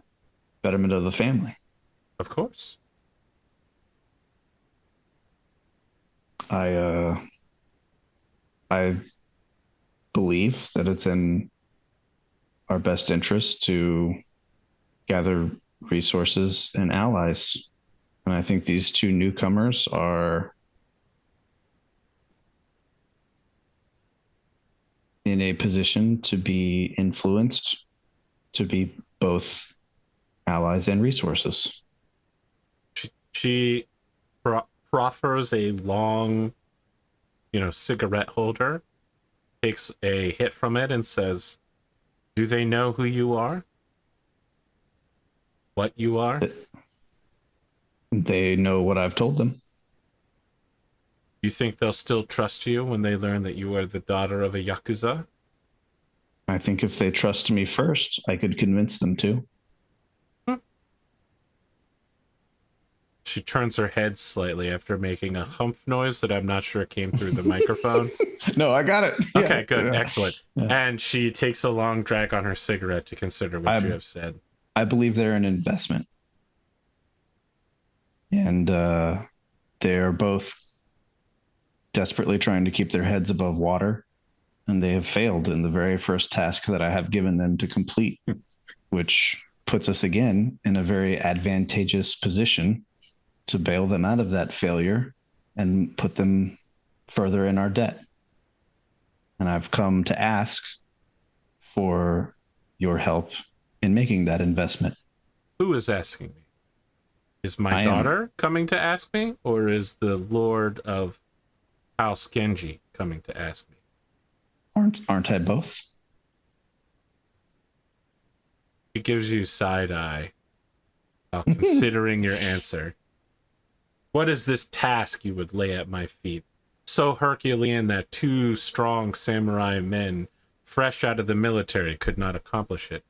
Speaker 3: betterment of the family.
Speaker 1: Of course.
Speaker 3: I believe that it's in our best interest to gather resources and allies. And I think these two newcomers are in a position to be influenced, to be both allies and resources.
Speaker 1: She proffers a long, cigarette holder, takes a hit from it and says, "Do they know who you are? What you are?"
Speaker 3: They know what I've told them.
Speaker 1: You think they'll still trust you when they learn that you are the daughter of a Yakuza?
Speaker 3: I think if they trust me first, I could convince them to.
Speaker 1: She turns her head slightly after making a humph noise that I'm not sure came through the microphone.
Speaker 3: No, I got it.
Speaker 1: Okay, good. Yeah. Excellent. Yeah. And she takes a long drag on her cigarette to consider what you have said.
Speaker 3: I believe they're an investment. And they're both desperately trying to keep their heads above water. And they have failed in the very first task that I have given them to complete, which puts us again in a very advantageous position to bail them out of that failure and put them further in our debt. And I've come to ask for your help in making that investment.
Speaker 1: Who is asking me? Is my daughter coming to ask me, or is the Lord of House Genji coming to ask me?
Speaker 3: Aren't I both?
Speaker 1: He gives you side eye while considering your answer. What is this task you would lay at my feet? So Herculean that two strong samurai men, fresh out of the military, could not accomplish it.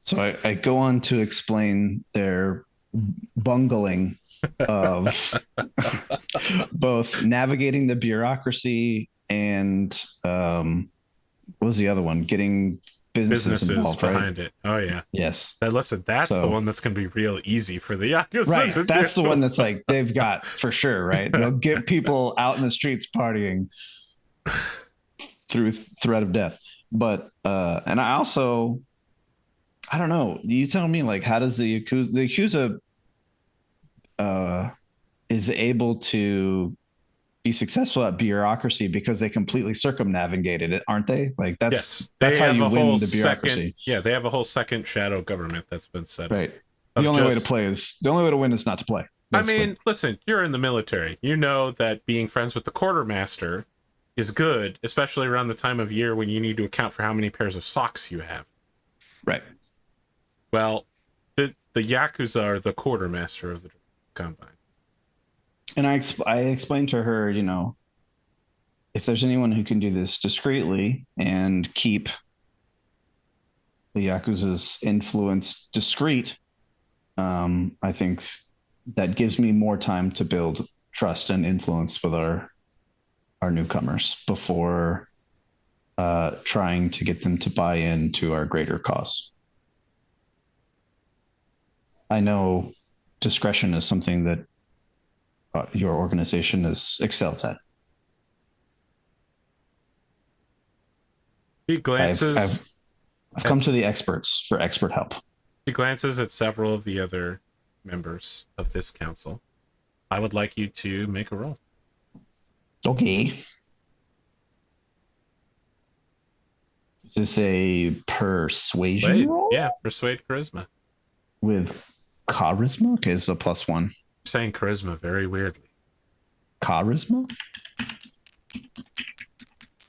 Speaker 3: So I go on to explain their bungling of both navigating the bureaucracy and what was the other one? Getting businesses involved,
Speaker 1: behind
Speaker 3: right?
Speaker 1: it. Oh yeah.
Speaker 3: Yes.
Speaker 1: Now, listen, that's the
Speaker 3: So-
Speaker 1: one that's going to be real easy for the Yakuza
Speaker 3: Right.
Speaker 1: to
Speaker 3: That's
Speaker 1: do.
Speaker 3: the one that's like they've got for sure, right? They'll get people out in the streets partying through threat of death. But and I also I don't know. You tell me, like, how does the Yakuza is able to be successful at bureaucracy because they completely circumnavigated it, aren't they? Like that's how you win the bureaucracy.
Speaker 1: They have a whole second shadow government that's been set up.
Speaker 3: Right. The only way to win is not to play. Basically.
Speaker 1: I mean, listen, you're in the military. You know that being friends with the quartermaster is good, especially around the time of year when you need to account for how many pairs of socks you have.
Speaker 3: Right.
Speaker 1: Well, the Yakuza are the quartermaster of the Combine.
Speaker 3: And I explained to her, you know, if there's anyone who can do this discreetly and keep the Yakuza's influence discreet, I think that gives me more time to build trust and influence with our newcomers before trying to get them to buy into our greater cause. I know discretion is something that your organization excels at.
Speaker 1: He glances.
Speaker 3: I've come to the experts for expert help.
Speaker 1: He glances at several of the other members of this council. I would like you to make a roll.
Speaker 3: Okay. Is this a persuasion roll?
Speaker 1: Yeah, persuade charisma.
Speaker 3: With charisma? Okay, it's a +1.
Speaker 1: You're saying charisma very weirdly.
Speaker 3: Charisma?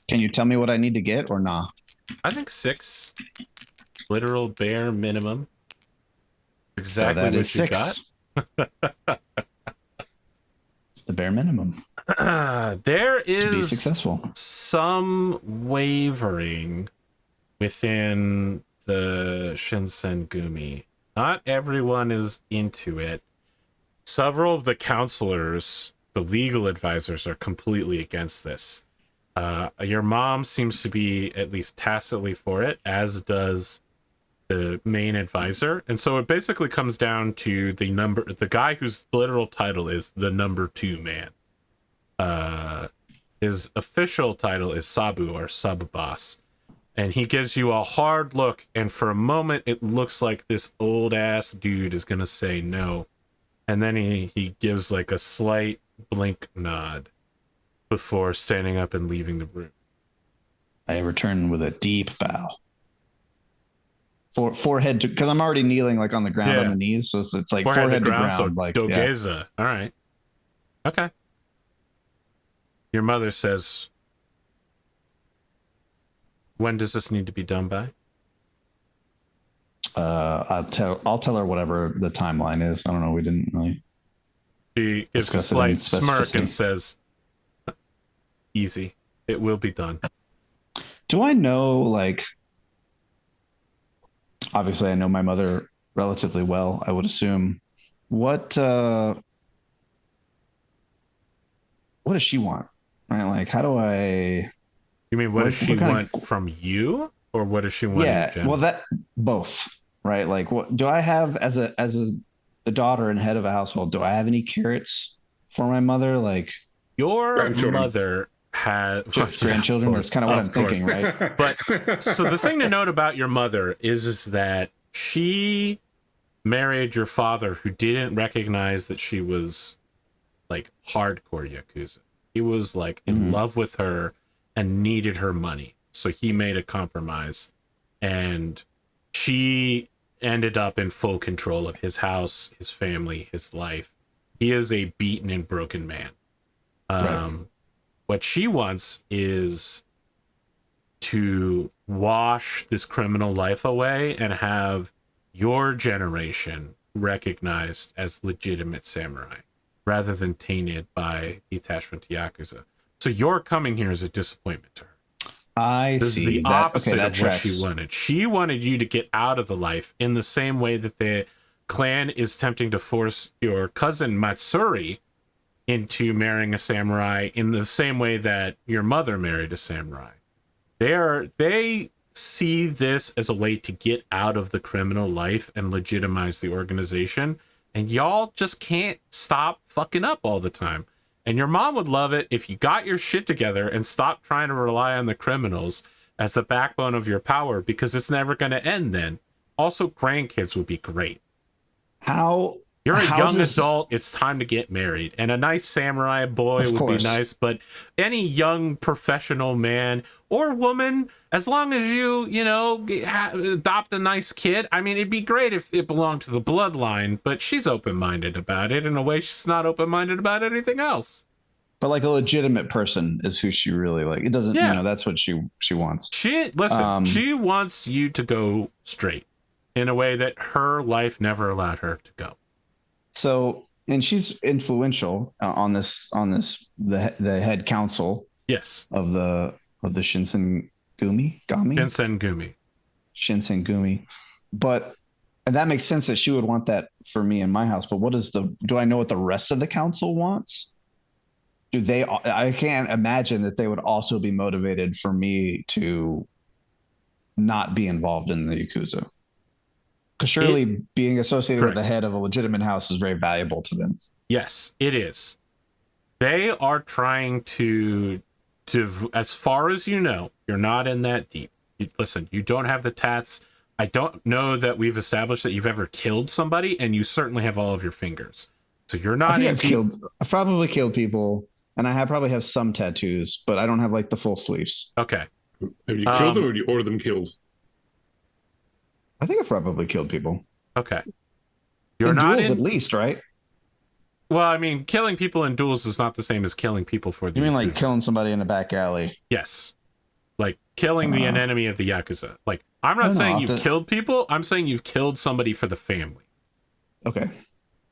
Speaker 3: Can you tell me what I need to get or nah?
Speaker 1: I think 6. Literal bare minimum. Exactly
Speaker 3: so that
Speaker 1: what
Speaker 3: is
Speaker 1: you
Speaker 3: 6.
Speaker 1: got.
Speaker 3: The bare minimum.
Speaker 1: There is
Speaker 3: to be successful.
Speaker 1: Some wavering within the Shinsengumi. Not everyone is into it. Several of the counselors, the legal advisors, are completely against this. Your mom seems to be at least tacitly for it, as does the main advisor. And so it basically comes down to the guy whose literal title is the number 2 man. His official title is Sabu, or sub boss. And he gives you a hard look, and for a moment it looks like this old ass dude is gonna say no. And then he gives like a slight blink nod before standing up and leaving the room.
Speaker 3: I return with a deep bow. Forehead to, because I'm already kneeling like on the ground on the knees, so it's like forehead to ground,
Speaker 1: so
Speaker 3: like
Speaker 1: Dogeza.
Speaker 3: Yeah.
Speaker 1: All right. Okay. Your mother says, when does this need to be done by?
Speaker 3: I'll tell her whatever the timeline is. I don't know. We didn't really.
Speaker 1: She gives a slight smirk and says, easy. It will be done.
Speaker 3: Do I know, like, obviously I know my mother relatively well, I would assume. What does she want? Right? Like, how do I...
Speaker 1: You mean what does she want from you, or what does she want in general?
Speaker 3: Well, that both, right? Like, what do I have as a daughter and head of a household? Do I have any carrots for my mother? Like,
Speaker 1: your mother had
Speaker 3: grandchildren. That's kind of what I'm thinking, right?
Speaker 1: But so the thing to note about your mother is that she married your father, who didn't recognize that she was like hardcore Yakuza. He was like in love with her and needed her money. So he made a compromise, and she ended up in full control of his house, his family, his life. He is a beaten and broken man.
Speaker 3: Right.
Speaker 1: What she wants is to wash this criminal life away and have your generation recognized as legitimate samurai, rather than tainted by the attachment to Yakuza. So your coming here is a disappointment to her. This is the opposite of what she wanted. She wanted you to get out of the life in the same way that the clan is attempting to force your cousin Matsuri into marrying a samurai, in the same way that your mother married a samurai. They see this as a way to get out of the criminal life and legitimize the organization. And y'all just can't stop fucking up all the time. And your mom would love it if you got your shit together and stopped trying to rely on the criminals as the backbone of your power, because it's never going to end then. Also, grandkids would be great. You're a young adult, it's time to get married. And a nice samurai boy would be nice, but any young professional man or woman, as long as you adopt a nice kid, I mean, it'd be great if it belonged to the bloodline, but she's open-minded about it in a way she's not open-minded about anything else.
Speaker 3: But like a legitimate person is who she really like. It doesn't, that's what she wants.
Speaker 1: She wants you to go straight in a way that her life never allowed her to go.
Speaker 3: So, and she's influential on the head council.
Speaker 1: Yes.
Speaker 3: Of the Shinsengumi. But, and that makes sense that she would want that for me in my house. But do I know what the rest of the council wants? I can't imagine that they would also be motivated for me to not be involved in the Yakuza. Because surely being associated with the head of a legitimate house is very valuable to them.
Speaker 1: Yes, it is. They are trying to, as far as you know, you're not in that deep. Listen, you don't have the tats. I don't know that we've established that you've ever killed somebody, and you certainly have all of your fingers. So you're not.
Speaker 3: I've probably killed people, and I probably have some tattoos, but I don't have like the full sleeves.
Speaker 1: Okay.
Speaker 2: Have you killed them, or do you order them killed?
Speaker 3: I think I've probably killed people.
Speaker 1: Okay.
Speaker 3: You're not duels, at least, right?
Speaker 1: Well, I mean, killing people in duels is not the same as killing people for the
Speaker 3: You mean Yakuza. Like killing somebody in a back alley?
Speaker 1: Yes. Like killing the enemy of the Yakuza. Like, I'm not saying you've killed people. I'm saying you've killed somebody for the family.
Speaker 3: Okay.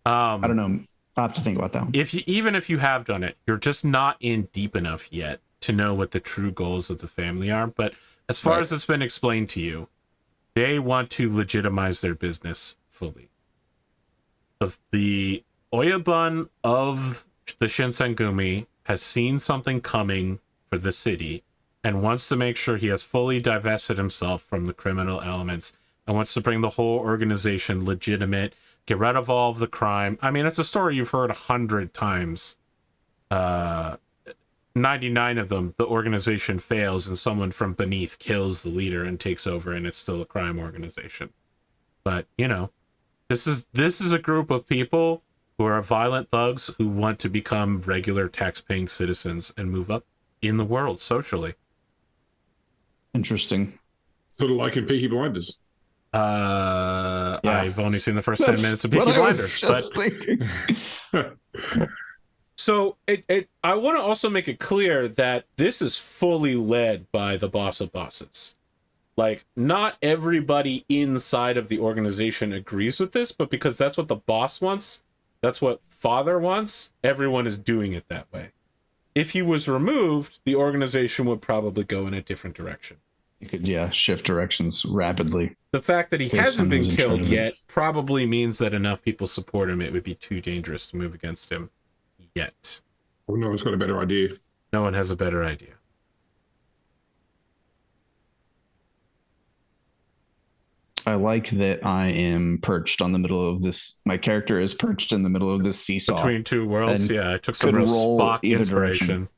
Speaker 3: I don't know. I'll have to think about that one.
Speaker 1: Even if you have done it, you're just not in deep enough yet to know what the true goals of the family are. But as far as it's been explained to you, they want to legitimize their business fully. The Oyabun of the Shinsengumi has seen something coming for the city and wants to make sure he has fully divested himself from the criminal elements and wants to bring the whole organization legitimate, get rid of all of the crime. I mean, it's a story you've heard 100 times. 99 of them, the organization fails and someone from beneath kills the leader and takes over, and it's still a crime organization. But, this is a group of people who are violent thugs who want to become regular tax-paying citizens and move up in the world socially.
Speaker 3: Interesting.
Speaker 2: Sort of like in Peaky Blinders.
Speaker 1: I've only seen the first 10 minutes of Peaky Blinders. So I want to also make it clear that this is fully led by the boss of bosses. Like, not everybody inside of the organization agrees with this, but because that's what the boss wants, that's what Father wants, everyone is doing it that way. If he was removed, the organization would probably go in a different direction.
Speaker 3: You could, shift directions rapidly.
Speaker 1: The fact that he hasn't been killed yet probably means that enough people support him, it would be too dangerous to move against him yet.
Speaker 2: Well, no one's got a better idea.
Speaker 1: No one has a better idea.
Speaker 3: I like that I am perched on the middle of this. My character is perched in the middle of this seesaw.
Speaker 1: Between two worlds, I took some real Spock inspiration. Direction.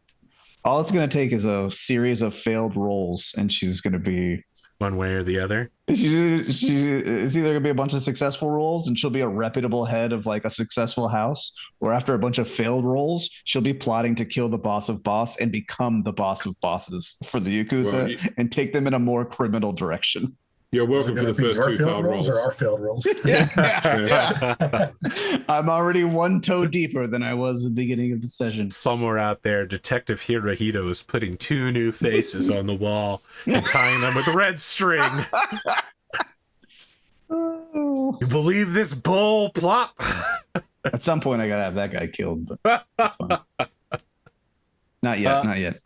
Speaker 3: All it's going to take is a series of failed rolls, and she's going to be...
Speaker 1: One way or the other?
Speaker 3: It's either going to be a bunch of successful rolls, and she'll be a reputable head of like a successful house, or after a bunch of failed rolls, she'll be plotting to kill the boss of boss and become the boss of bosses for the Yakuza and take them in a more criminal direction.
Speaker 2: You're welcome for the first two failed rolls.
Speaker 4: Or our failed rolls.
Speaker 3: I'm already one toe deeper than I was at the beginning of the session.
Speaker 1: Somewhere out there, Detective Hiro is putting 2 new faces on the wall and tying them with red string. You believe this bull plot?
Speaker 3: At some point, I gotta have that guy killed, but that's fine. Not yet. Not yet.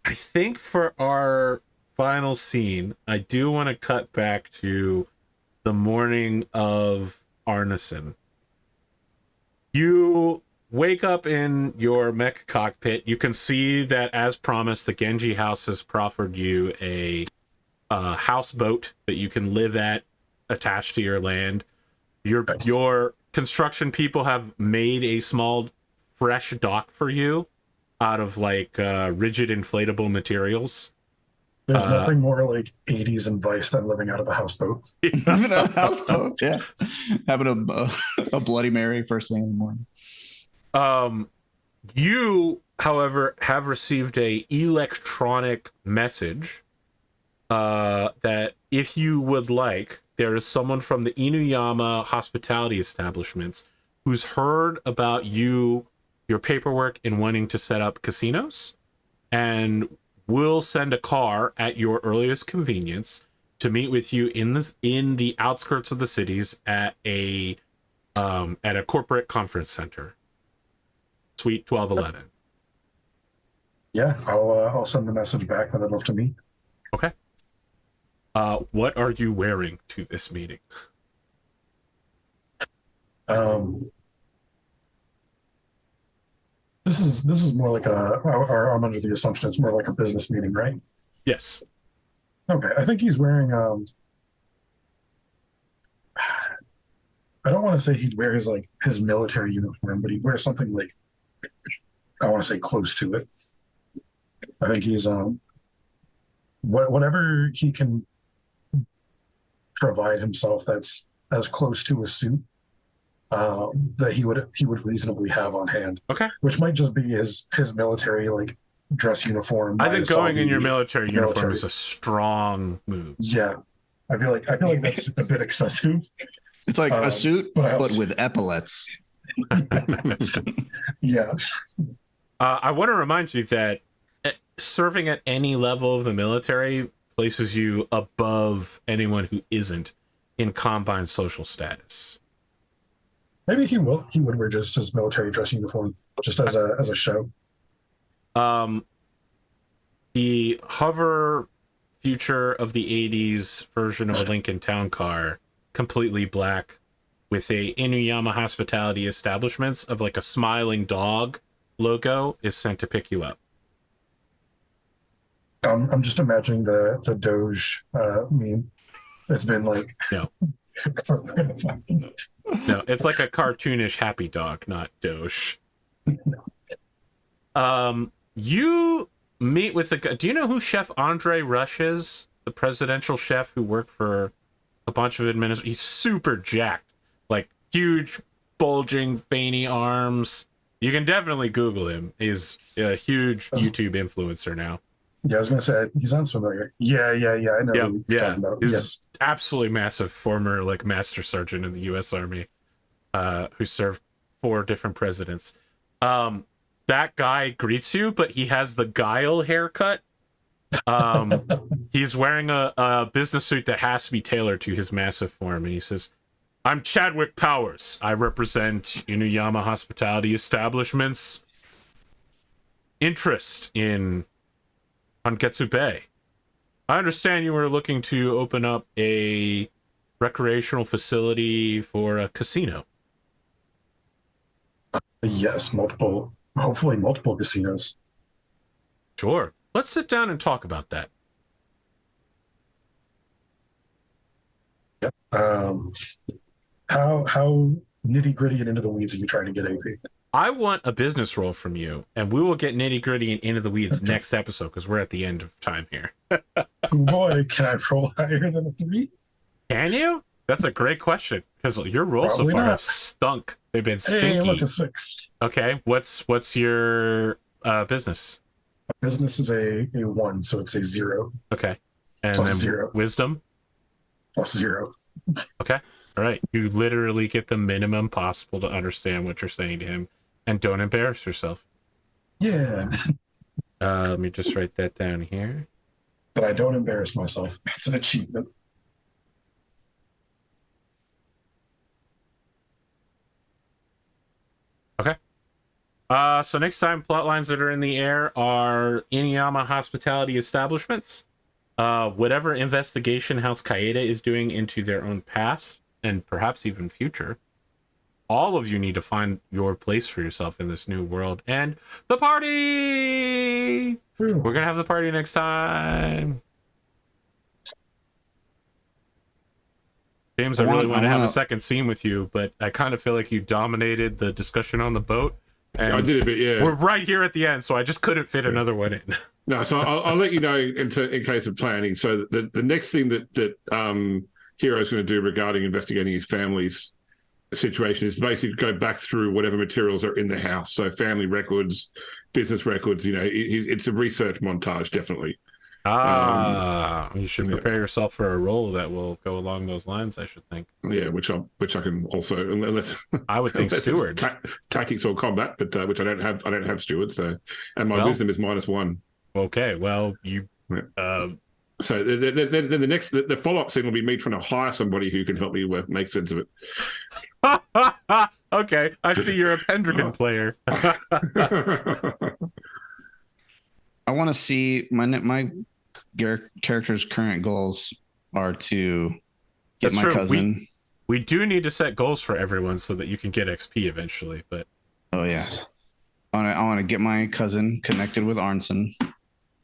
Speaker 1: I think for our final scene, I do want to cut back to the morning of Arnsson. You wake up in your mech cockpit. You can see that, as promised, the Genji house has proffered you a houseboat that you can live at attached to your land.
Speaker 4: Nice.
Speaker 1: Your construction people have made a small fresh dock for you out of like rigid inflatable materials.
Speaker 4: There's nothing more like 80s and Vice than living out of a houseboat.
Speaker 3: Having a houseboat, yeah. Having a Bloody Mary first thing in the morning.
Speaker 1: You, however, have received a electronic message that if you would like, there is someone from the Inuyama hospitality establishments who's heard about your paperwork in wanting to set up casinos, and will send a car at your earliest convenience to meet with you in the outskirts of the cities at a corporate conference center, Suite 1211.
Speaker 4: Yeah, I'll send the message back that I'd love to meet.
Speaker 1: Okay. What are you wearing to this meeting?
Speaker 4: This is more like I'm under the assumption it's more like a business meeting, right?
Speaker 1: Yes.
Speaker 4: Okay, I think he's wearing I don't want to say he'd wear his military uniform, but he'd wear something like, I want to say close to it. I think he's whatever he can provide himself that's as close to a suit that he would reasonably have on hand.
Speaker 1: Okay.
Speaker 4: Which might just be his military like dress uniform.
Speaker 1: I think going in your military uniform is a strong move.
Speaker 4: Yeah. I feel like that's a bit excessive.
Speaker 3: It's like a suit, but with epaulets.
Speaker 4: Yeah.
Speaker 1: I want to remind you that serving at any level of the military places you above anyone who isn't in Combine social status.
Speaker 4: Maybe he would wear just his military dress uniform, just as a show.
Speaker 1: The hover future of the 80s version of a Lincoln Town Car, completely black, with a Inuyama hospitality establishments of like a smiling dog logo, is sent to pick you up.
Speaker 4: I'm just imagining the Doge meme. It's been like
Speaker 1: no, it's like a cartoonish happy dog, not Doge. You meet with the guy. Do you know who Chef Andre Rush is? The presidential chef who worked for a bunch of administrators. He's super jacked, like huge, bulging, veiny arms. You can definitely Google him. He's a huge YouTube influencer now.
Speaker 4: Yeah, I was gonna say he sounds familiar. Yeah. I know. Who you're talking about.
Speaker 1: He's
Speaker 4: yes,
Speaker 1: absolutely massive. Former like master sergeant in the U.S. Army, who served 4 different presidents. That guy greets you, but he has the Guile haircut. He's wearing a business suit that has to be tailored to his massive form, and he says, "I'm Chadwick Powers. I represent Inuyama Hospitality Establishment's interest in Ongetsu Bay. I understand you were looking to open up a recreational facility for a casino."
Speaker 4: yes, hopefully multiple casinos.
Speaker 1: Sure. Let's sit down and talk about that.
Speaker 4: Yep. How nitty gritty and into the weeds are you trying to get, AP?
Speaker 1: I want a business role from you, and we will get nitty gritty and into the weeds next episode because we're at the end of time here.
Speaker 4: Boy, can I roll higher than a 3?
Speaker 1: Can you? That's a great question because your rolls
Speaker 4: Probably
Speaker 1: so far
Speaker 4: not.
Speaker 1: have stunk. They've been
Speaker 4: Hey,
Speaker 1: stinky.
Speaker 4: look, a 6.
Speaker 1: Okay, what's your business?
Speaker 4: Business is a 1, so it's a 0
Speaker 1: Okay, and
Speaker 4: Plus
Speaker 1: then
Speaker 4: 0.
Speaker 1: wisdom.
Speaker 4: plus 0.
Speaker 1: Okay, all right. You literally get the minimum possible to understand what you're saying to him, and don't embarrass yourself.
Speaker 4: Yeah,
Speaker 1: Let me just write that down here.
Speaker 4: but I don't embarrass myself. It's an achievement.
Speaker 1: Okay. So next time, plot lines that are in the air are Inuyama hospitality establishments. Whatever investigation House Kyeda is doing into their own past and perhaps even future. All of you need to find your place for yourself in this new world. And the party! We're going to have the party next time. James, I really want to have a second scene with you, but I kind of feel like you dominated the discussion on the boat. And
Speaker 2: I did a bit, yeah.
Speaker 1: We're right here at the end, so I just couldn't fit another one in.
Speaker 2: No, so I'll let you know in case of planning. So the next thing that Hiro's going to do regarding investigating his family's situation is basically go back through whatever materials are in the house. So family records, business records, it's a research montage, definitely.
Speaker 1: You should prepare yourself for a role that will go along those lines, I should think.
Speaker 2: Yeah, which I can also, unless
Speaker 1: I would think steward
Speaker 2: tactics or combat, but which I don't have steward. So, and my wisdom is -1.
Speaker 1: Okay, well you.
Speaker 2: Yeah. So the follow-up scene will be me trying to hire somebody who can help me make sense of it.
Speaker 1: Okay, I see you're a Pendragon player.
Speaker 3: I want to see my character's current goals are to get my cousin.
Speaker 1: We do need to set goals for everyone so that you can get XP eventually. But
Speaker 3: oh yeah, I want to get my cousin connected with Arnsson.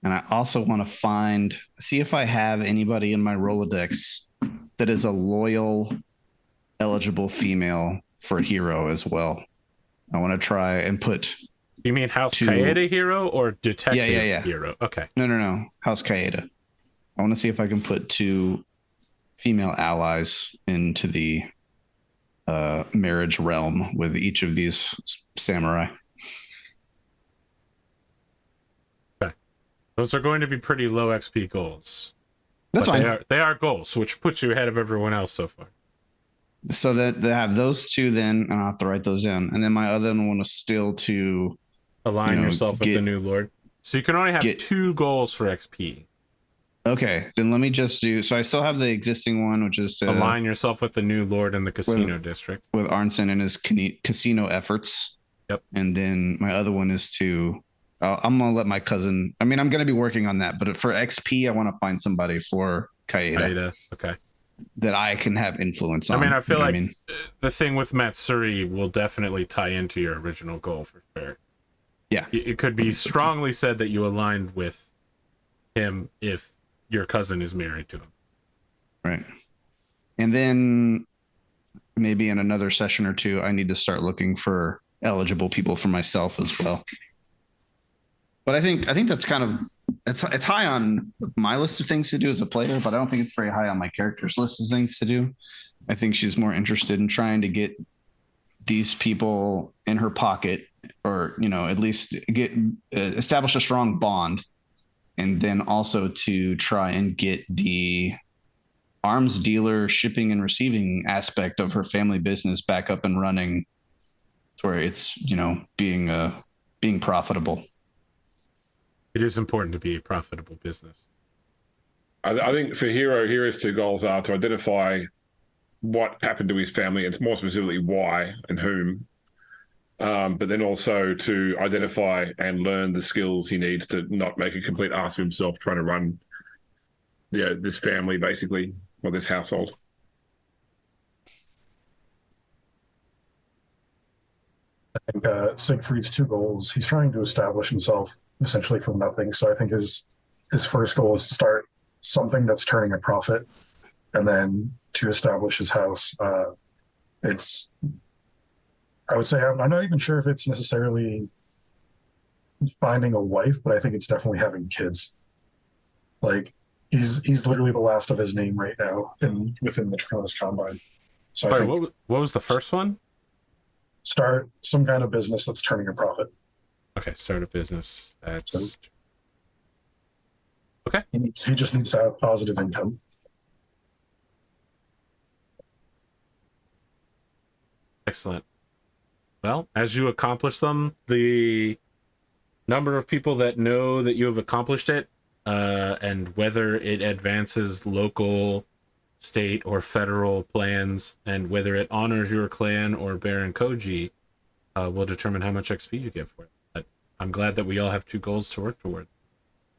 Speaker 3: And I also want to see if I have anybody in my Rolodex that is a loyal, eligible female for Hiro as well. I want to try and put.
Speaker 1: You mean House Kyeda Hiro or Detective Hiro? Okay.
Speaker 3: No. House Kyeda. I want to see if I can put 2 female allies into the marriage realm with each of these samurai.
Speaker 1: Those are going to be pretty low XP goals.
Speaker 3: That's fine.
Speaker 1: They are goals, which puts you ahead of everyone else so far.
Speaker 3: So that they have those 2 then, and I'll have to write those down. And then my other one was still to
Speaker 1: align yourself with the new lord. So you can only have 2 goals for XP.
Speaker 3: Okay, then let me just do. So I still have the existing one, which is to
Speaker 1: align yourself with the new lord in the casino district
Speaker 3: with Arnsson and his casino efforts.
Speaker 1: Yep.
Speaker 3: And then my other one is to. I'm gonna let my cousin. I mean, I'm gonna be working on that, but for XP, I want to find somebody for Kyeda.
Speaker 1: Okay.
Speaker 3: That I can have influence on.
Speaker 1: I mean, I feel like the thing with Matsuri will definitely tie into your original goal for sure.
Speaker 3: Yeah.
Speaker 1: It could be strongly said that you aligned with him if your cousin is married to him.
Speaker 3: Right. And then maybe in another session or 2, I need to start looking for eligible people for myself as well. But I think that's kind of it's high on my list of things to do as a player, but I don't think it's very high on my character's list of things to do. I think she's more interested in trying to get these people in her pocket, or at least establish a strong bond, and then also to try and get the arms dealer shipping and receiving aspect of her family business back up and running, to where it's being profitable.
Speaker 1: It is important to be a profitable business.
Speaker 2: I think for Hiro's 2 goals are to identify what happened to his family, and more specifically why and whom, but then also to identify and learn the skills he needs to not make a complete ass of himself trying to run this family, basically, or this household.
Speaker 4: I think Siegfried's 2 goals, he's trying to establish himself essentially from nothing. So I think his first goal is to start something that's turning a profit, and then to establish his house. I would say I'm not even sure if it's necessarily finding a wife, but I think it's definitely having kids. Like he's literally the last of his name right now within the Draconis Combine. So I think
Speaker 1: what was the first one?
Speaker 4: Start some kind of business that's turning a profit.
Speaker 1: Okay, start a business. That's okay.
Speaker 4: He just needs to have positive income.
Speaker 1: Excellent. Well, as you accomplish them, the number of people that know that you have accomplished it, and whether it advances local, state, or federal plans, and whether it honors your clan or Baron Koji, will determine how much XP you get for it. But I'm glad that we all have 2 goals to work towards.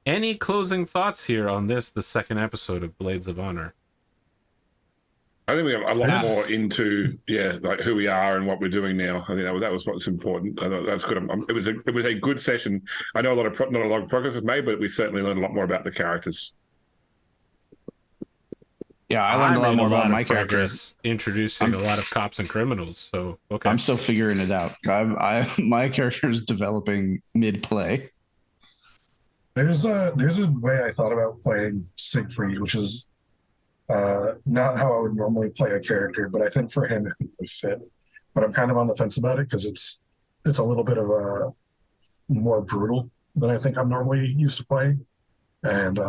Speaker 1: Any closing thoughts here on the second episode of Blades of Honor?
Speaker 2: I think we have a lot more into like who we are and what we're doing now. I think that was what's important. I thought that's good. It was a good session. I know not a lot of progress was made, but we certainly learned a lot more about the characters.
Speaker 3: Yeah, I learned a lot
Speaker 1: made
Speaker 3: more about
Speaker 1: of
Speaker 3: my character.
Speaker 1: progress introducing a lot of cops and criminals. So okay,
Speaker 3: I'm still figuring it out. My character is developing mid-play.
Speaker 4: There's a way I thought about playing Siegfried, which is not how I would normally play a character, but I think for him it would fit. But I'm kind of on the fence about it because it's a little bit of a more brutal than I think I'm normally used to playing, and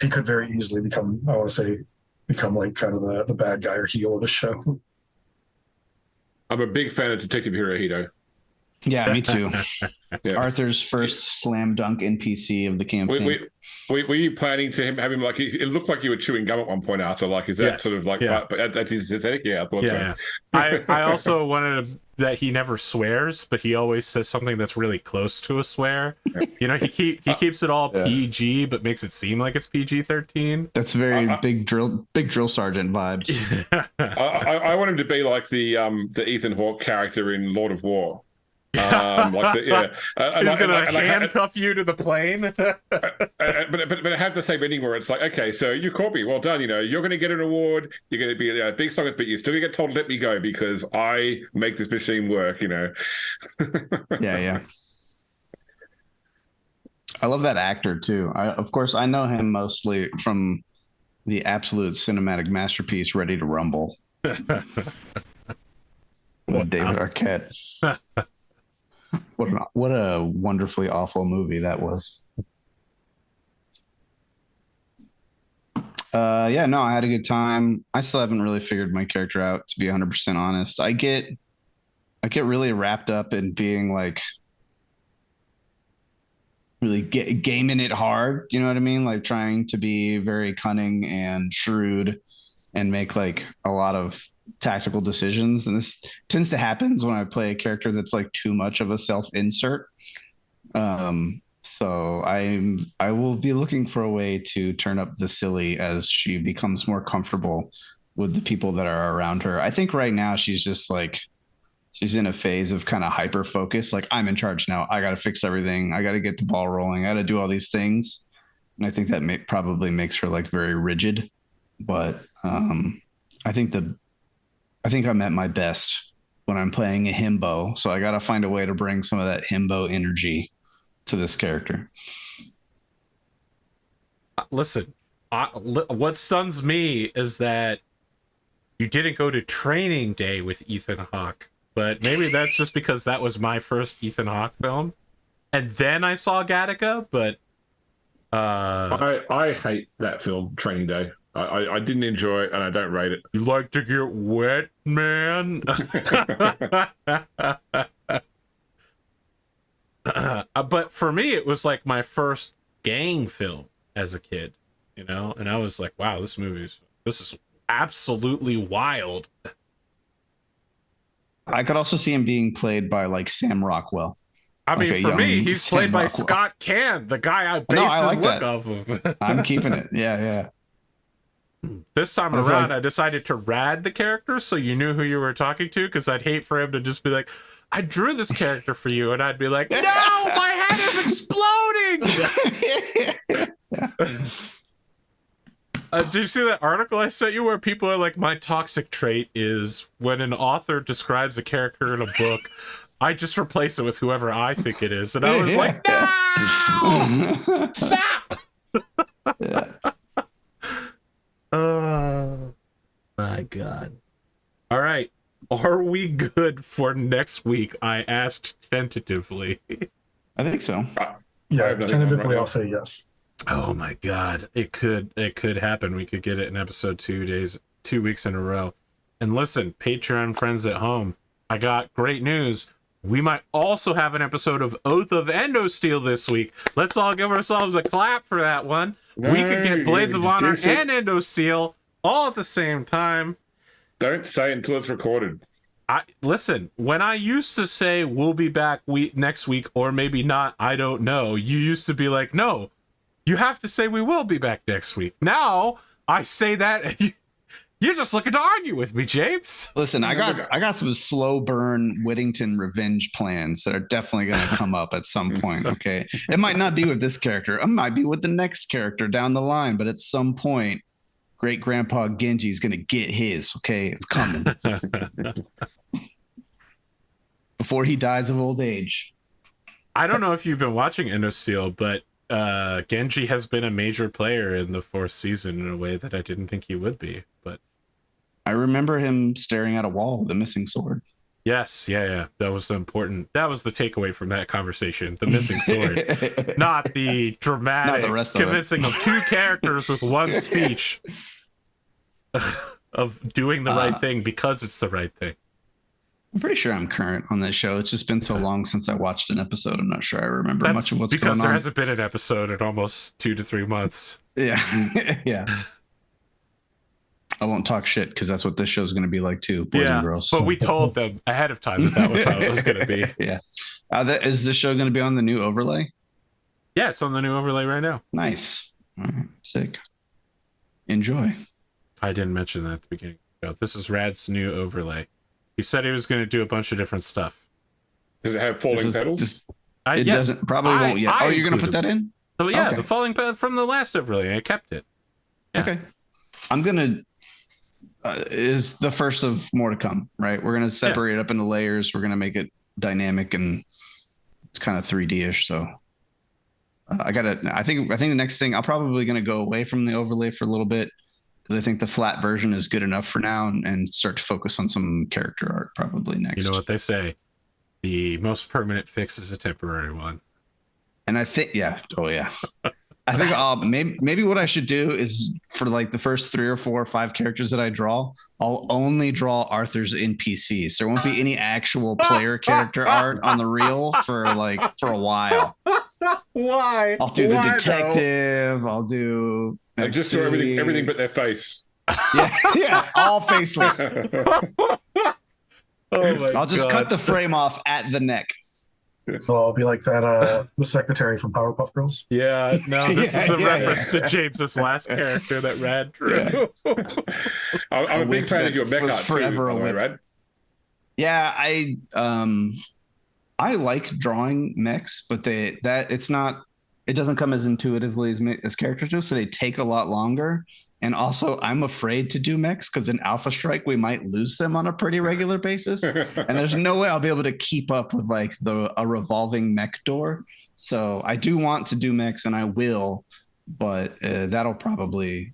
Speaker 4: he could very easily become, I want to say, like kind of the bad guy or heel of the show.
Speaker 2: I'm a big fan of Detective Hiro.
Speaker 3: Yeah, me too.
Speaker 2: Yeah.
Speaker 3: Arthur's first slam dunk NPC of the campaign.
Speaker 2: Were you planning to have him like? It looked like you were chewing gum at one point, Arthur. Like, is that
Speaker 1: Yes.
Speaker 2: sort of like?
Speaker 1: Yeah.
Speaker 2: But that's his aesthetic. Yeah, I thought so.
Speaker 1: yeah. I also wanted that he never swears, but he always says something that's really close to a swear. You know, he keeps it all PG, but makes it seem like it's PG-13.
Speaker 3: That's very big drill sergeant vibes.
Speaker 2: I want him to be like the Ethan Hawke character in Lord of War.
Speaker 1: He's gonna handcuff you to the plane.
Speaker 2: but I have the same ending where it's like, okay, so you caught me, well done. You know, you're going to get an award. You're going to be a big song, but you're still going to get told, "Let me go," because I make this machine work. You know.
Speaker 3: Yeah. I love that actor too. Of course, I know him mostly from the absolute cinematic masterpiece, Ready to Rumble, with David Arquette. What a wonderfully awful movie that was. I had a good time. I still haven't really figured my character out, to be 100% honest. I get really wrapped up in being like really gaming it hard, you know what I mean? Like trying to be very cunning and shrewd and make like a lot of tactical decisions, and this tends to happen when I play a character that's like too much of a self-insert. So I will be looking for a way to turn up the silly as she becomes more comfortable with the people that are around her. I think right now she's just like she's in a phase of kind of hyper focus, like I'm in charge now. I got to fix everything. I got to get the ball rolling. I got to do all these things, and I think that probably makes her like very rigid. But I think I'm at my best when I'm playing a himbo. So I got to find a way to bring some of that himbo energy to this character.
Speaker 1: Listen, what stuns me is that you didn't go to training day with Ethan Hawke, but maybe that's just because that was my first Ethan Hawke film. And then I saw Gattaca, but
Speaker 2: I hate that film, Training Day. I didn't enjoy it, and I don't rate it.
Speaker 1: You like to get wet, man? But for me, it was like my first gang film as a kid, you know? And I was like, wow, this is absolutely wild.
Speaker 3: I could also see him being played by like Sam Rockwell.
Speaker 1: I mean,
Speaker 3: like
Speaker 1: for me, he's
Speaker 3: Sam
Speaker 1: played by
Speaker 3: Rockwell.
Speaker 1: Scott Caan, the guy I based
Speaker 3: I like
Speaker 1: his look
Speaker 3: that.
Speaker 1: off of.
Speaker 3: I'm keeping it. Yeah.
Speaker 1: This time around, I decided to rad the character so you knew who you were talking to, because I'd hate for him to just be like, I drew this character for you, and I'd be like, no, my head is exploding! Did you see that article I sent you where people are like, my toxic trait is when an author describes a character in a book, I just replace it with whoever I think it is. And I was like, no! Stop!
Speaker 3: Yeah.
Speaker 1: Oh my God. All right. Are we good for next week? I asked tentatively.
Speaker 3: I think so.
Speaker 4: Yeah, tentatively I'll say yes.
Speaker 1: Oh my God. It could happen. We could get it in episode 2 weeks in a row. And listen, Patreon friends at home, I got great news. We might also have an episode of Oath of Endosteel this week. Let's all give ourselves a clap for that one. We could get Blades of Honor and Endosteel all at the same time.
Speaker 2: Don't say it until it's recorded.
Speaker 1: Listen, when I used to say we'll be back next week, or maybe not, I don't know, you used to be like, no, you have to say we will be back next week. Now I say that and You're just looking to argue with me, James.
Speaker 3: Listen, I got some slow burn Whittington revenge plans that are definitely going to come up at some point. Okay, it might not be with this character. It might be with the next character down the line, but at some point, Great Grandpa Genji is going to get his. Okay, it's coming before he dies of old age.
Speaker 1: I don't know if you've been watching Endosteel, but Genji has been a major player in the 4th season in a way that I didn't think he would be. But
Speaker 3: I remember him staring at a wall with a missing sword.
Speaker 1: yes, yeah. That was important. That was the takeaway from that conversation. The missing sword. Not the dramatic
Speaker 3: Not the rest of it.
Speaker 1: convincing of 2 characters with one speech of doing the right thing because it's the right thing.
Speaker 3: I'm pretty sure I'm current on that show. It's just been so long since I watched an episode. I'm not sure I remember
Speaker 1: That's
Speaker 3: much of what's going
Speaker 1: because
Speaker 3: on.
Speaker 1: there hasn't been an episode in almost 2 to 3 months.
Speaker 3: Yeah. Yeah. I won't talk shit because that's what this show's going to be like too, boys and girls.
Speaker 1: But we told them ahead of time that was how it was going to be.
Speaker 3: Yeah. Is this show going to be on the new overlay?
Speaker 1: Yeah, it's on the new overlay right now.
Speaker 3: Nice. All right. Sick. Enjoy.
Speaker 1: I didn't mention that at the beginning. This is Rad's new overlay. He said he was going to do a bunch of different stuff.
Speaker 2: Does it have falling petals?
Speaker 3: It
Speaker 1: yes,
Speaker 3: doesn't. Probably won't yet.
Speaker 1: I
Speaker 3: You're going to put
Speaker 1: included
Speaker 3: that in?
Speaker 1: So yeah,
Speaker 3: Okay.
Speaker 1: the falling from the last overlay. I kept it. Yeah.
Speaker 3: Okay. I'm going to is the first of more to come, right? We're going to separate it up into layers. We're going to make it dynamic and it's kind of 3D-ish. So I think the next thing, I'm probably going to go away from the overlay for a little bit because I think the flat version is good enough for now and start to focus on some character art probably next.
Speaker 1: You know what they say? The most permanent fix is a temporary one.
Speaker 3: And I think, I think maybe what I should do is for like the first 3 or 4 or 5 characters that I draw, I'll only draw Arthur's NPCs. There won't be any actual player character art on the reel for a while.
Speaker 1: Why?
Speaker 3: I'll do the detective. I'll do
Speaker 2: Just do everything but their face.
Speaker 3: Yeah, all faceless.
Speaker 1: Oh my
Speaker 3: I'll just cut the frame off at the neck.
Speaker 4: So I'll be like that, the secretary from Powerpuff Girls.
Speaker 1: Yeah, no, this is a
Speaker 3: Yeah,
Speaker 1: reference to James's last character that Rad drew.
Speaker 3: Yeah.
Speaker 2: I'm a big fan of your mech
Speaker 3: was
Speaker 2: art too,
Speaker 3: forever
Speaker 2: by the
Speaker 3: a
Speaker 2: way,
Speaker 3: whip.
Speaker 2: Rad.
Speaker 3: Yeah, I like drawing mechs, but it doesn't come as intuitively as characters do, so they take a lot longer. And also, I'm afraid to do mechs because in Alpha Strike we might lose them on a pretty regular basis, and there's no way I'll be able to keep up with like a revolving mech door. So I do want to do mechs, and I will, but that'll probably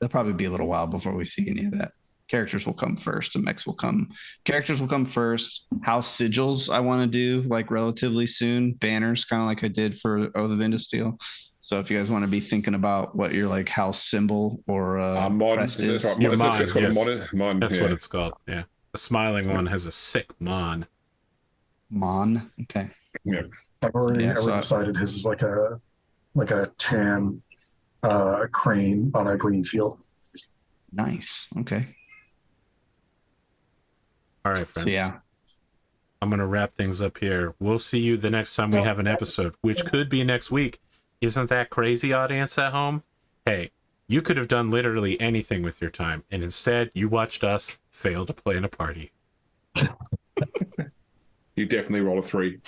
Speaker 3: be a little while before we see any of that. Characters will come first, and mechs will come. Characters will come first. House sigils I want to do like relatively soon. Banners, kind of like I did for Oath of Endosteel. So if you guys want to be thinking about what your like house symbol or
Speaker 2: Mon.
Speaker 3: crest
Speaker 2: Is
Speaker 3: is,
Speaker 2: that right?
Speaker 1: Your
Speaker 2: What is
Speaker 1: mon,
Speaker 2: this? It's called
Speaker 1: yes.
Speaker 2: a mon.
Speaker 1: That's
Speaker 2: yeah.
Speaker 1: what it's called. Yeah, the smiling one has a sick mon.
Speaker 3: Mon. Okay.
Speaker 2: Yeah.
Speaker 4: I've already
Speaker 3: Yeah, so-
Speaker 4: decided his is like a tan crane on a green field.
Speaker 3: Nice. Okay.
Speaker 1: All right,
Speaker 3: So
Speaker 1: friends.
Speaker 3: yeah.
Speaker 1: I'm going to wrap things up here. We'll see you the next time we have an episode, which could be next week. Isn't that crazy, audience at home? Hey, you could have done literally anything with your time, and instead you watched us fail to plan a party.
Speaker 2: You definitely roll a 3.